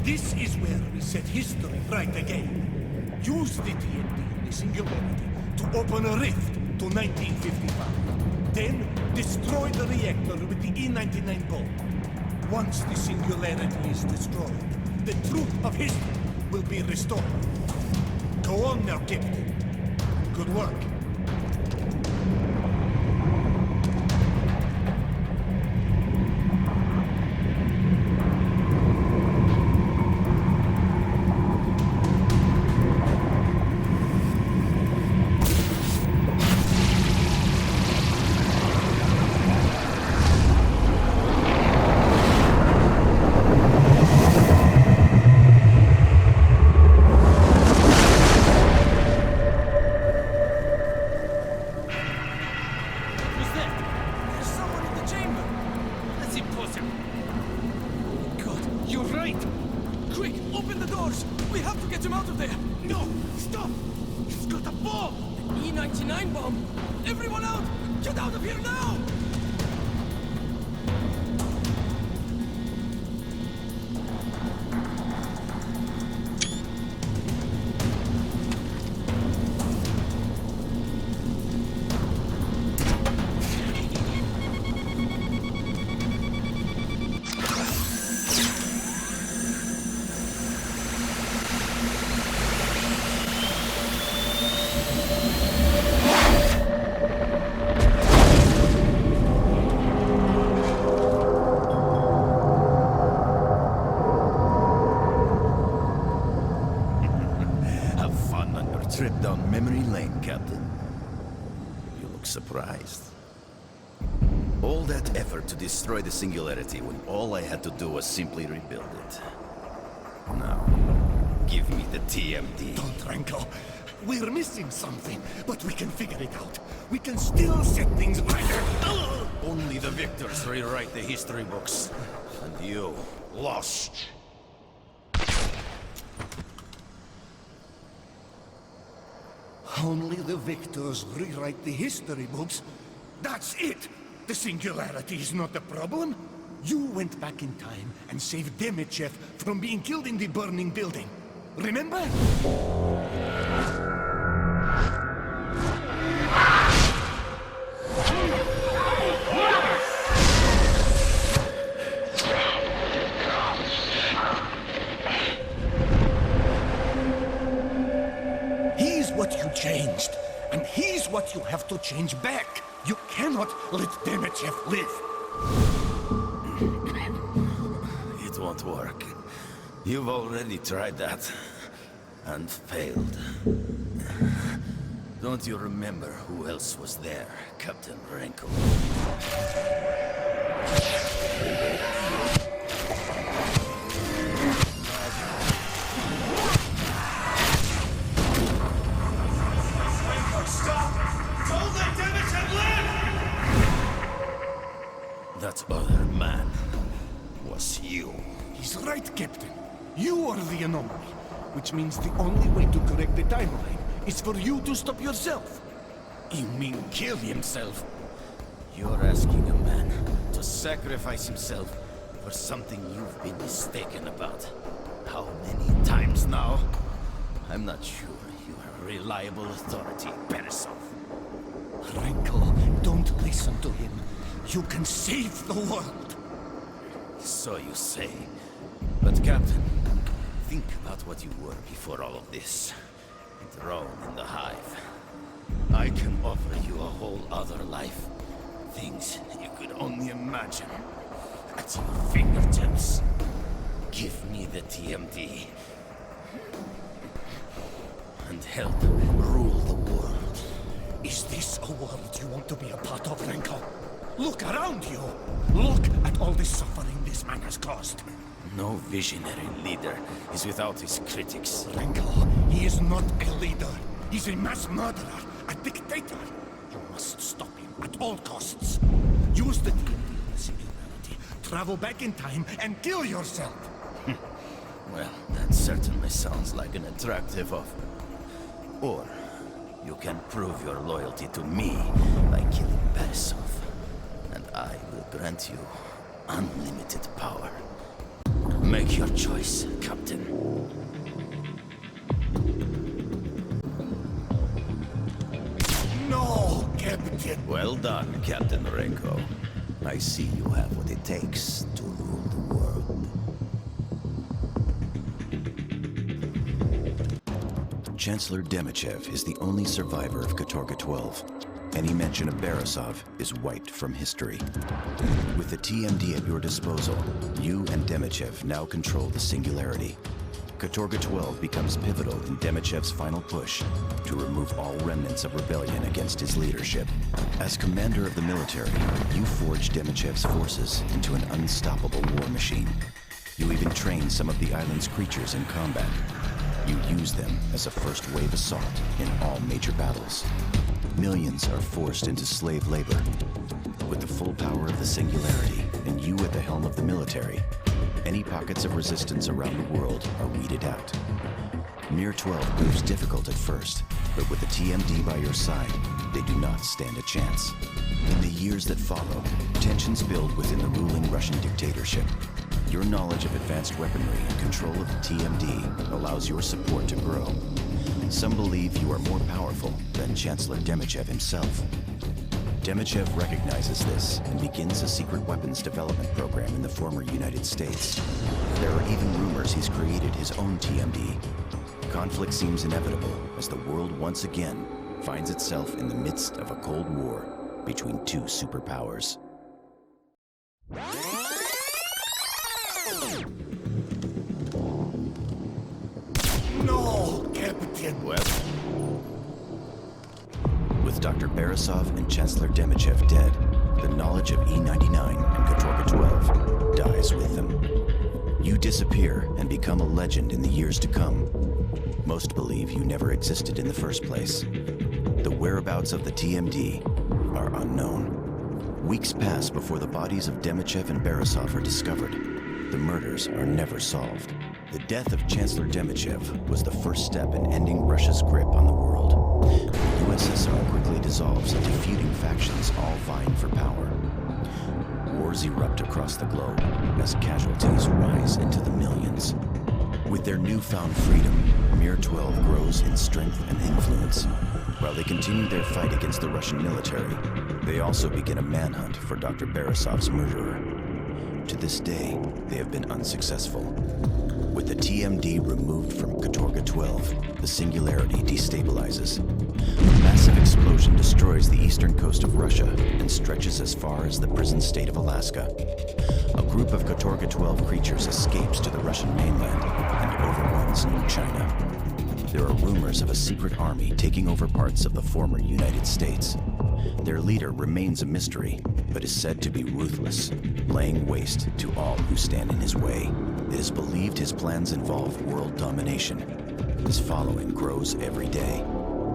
[SPEAKER 17] This is where we set history right again. Use the TNT in the Singularity to open a rift to 1955. Then destroy the reactor with the E-99 bomb. Once the Singularity is destroyed, the truth of history will be restored. Go on now, Captain. Good work.
[SPEAKER 8] Trip down memory lane, Captain. You look surprised. All that effort to destroy the Singularity when all I had to do was simply rebuild it. Now, give me the TMD.
[SPEAKER 17] Don't, Ranko. We're missing something, but we can figure it out. We can still set things right.
[SPEAKER 8] Only the victors rewrite the history books. And you, lost.
[SPEAKER 17] Only the victors rewrite the history books. That's it! The Singularity is not the problem. You went back in time and saved Demichev from being killed in the burning building. Remember? Changed, and he's what you have to change back. You cannot let Demichev live.
[SPEAKER 8] It won't work. You've already tried that, and failed. Don't you remember who else was there, Captain Renko? That other man was you.
[SPEAKER 17] He's right, Captain. You are the anomaly, which means the only way to correct the timeline is for you to stop yourself.
[SPEAKER 8] You mean kill himself? You're asking a man to sacrifice himself for something you've been mistaken about. How many times now? I'm not sure you are a reliable authority, Beresov.
[SPEAKER 17] Renko, don't listen to him. You can save the world.
[SPEAKER 8] So you say. But Captain, think about what you were before all of this. Thrown in the hive. I can offer you a whole other life. Things you could only imagine. At your fingertips. Give me the TMD, And help rule the world.
[SPEAKER 17] Is this a world you want to be a part of, Renko? Look around you! Look at all the suffering this man has caused.
[SPEAKER 8] No visionary leader is without his critics.
[SPEAKER 17] Renko, he is not a leader. He's a mass murderer, a dictator. You must stop him at all costs. Use the Singularity, travel back in time, and kill yourself.
[SPEAKER 8] Well, that certainly sounds like an attractive offer. Or you can prove your loyalty to me by killing Borisov, and I will grant you unlimited power. Make your choice, Captain.
[SPEAKER 17] No, Captain!
[SPEAKER 8] Well done, Captain Renko. I see you have what it takes to rule the world.
[SPEAKER 1] Chancellor Demichev is the only survivor of Katorga 12. Any mention of Borisov is wiped from history. With the TMD at your disposal, you and Demichev now control the Singularity. Katorga 12 becomes pivotal in Demichev's final push to remove all remnants of rebellion against his leadership. As commander of the military, you forge Demichev's forces into an unstoppable war machine. You even train some of the island's creatures in combat. You use them as a first-wave assault in all major battles. Millions are forced into slave labor. With the full power of the Singularity and you at the helm of the military, any pockets of resistance around the world are weeded out. Mir 12 proves difficult at first, but with the TMD by your side, they do not stand a chance. In the years that follow, tensions build within the ruling Russian dictatorship. Your knowledge of advanced weaponry and control of the TMD allows your support to grow. Some believe you are more powerful than Chancellor Demichev himself. Demichev recognizes this and begins a secret weapons development program in the former United States. There are even rumors he's created his own TMD. Conflict seems inevitable as the world once again finds itself in the midst of a Cold War between two superpowers.
[SPEAKER 17] No, Captain!
[SPEAKER 1] Well, with Dr. Borisov and Chancellor Demichev dead, the knowledge of E99 and Katorga 12 dies with them. You disappear and become a legend in the years to come. Most believe you never existed in the first place. The whereabouts of the TMD are unknown. Weeks pass before the bodies of Demichev and Borisov are discovered. The murders are never solved. The death of Chancellor Demichev was the first step in ending Russia's grip on the world. The USSR quickly dissolves into feuding factions all vying for power. Wars erupt across the globe as casualties rise into the millions. With their newfound freedom, Mir 12 grows in strength and influence. While they continue their fight against the Russian military, they also begin a manhunt for Dr. Borisov's murderer. To this day, they have been unsuccessful. With the TMD removed from Katorga 12, the Singularity destabilizes. A massive explosion destroys the eastern coast of Russia and stretches as far as the prison state of Alaska. A group of Katorga 12 creatures escapes to the Russian mainland and overruns New China. There are rumors of a secret army taking over parts of the former United States. Their leader remains a mystery, but is said to be ruthless, laying waste to all who stand in his way. It is believed his plans involve world domination. His following grows every day.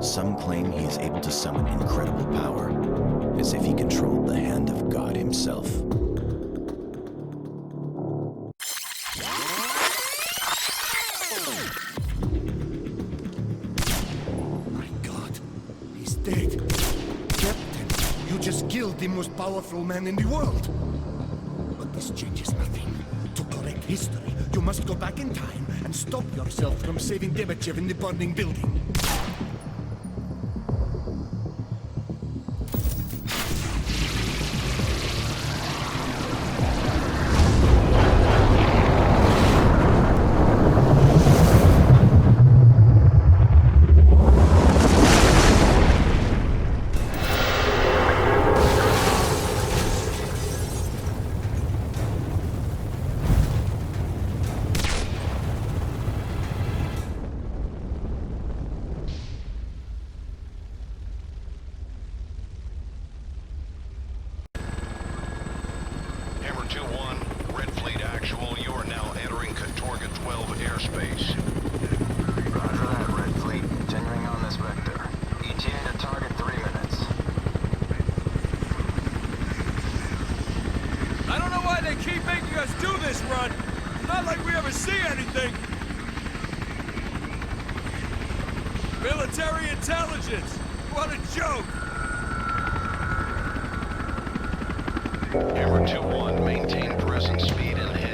[SPEAKER 1] Some claim he is able to summon incredible power, as if he controlled the hand of God himself.
[SPEAKER 17] Dead. Captain, you just killed the most powerful man in the world. But this changes nothing. To correct history, you must go back in time and stop yourself from saving Demichev in the burning building.
[SPEAKER 3] airspace.
[SPEAKER 19] Roger that, Red Fleet. Continuing on this vector. ETA to target 3 minutes.
[SPEAKER 5] I don't know why they keep making us do this run. Not like we ever see anything. Military intelligence. What a joke.
[SPEAKER 3] Hammer 2-1, maintain present speed and head.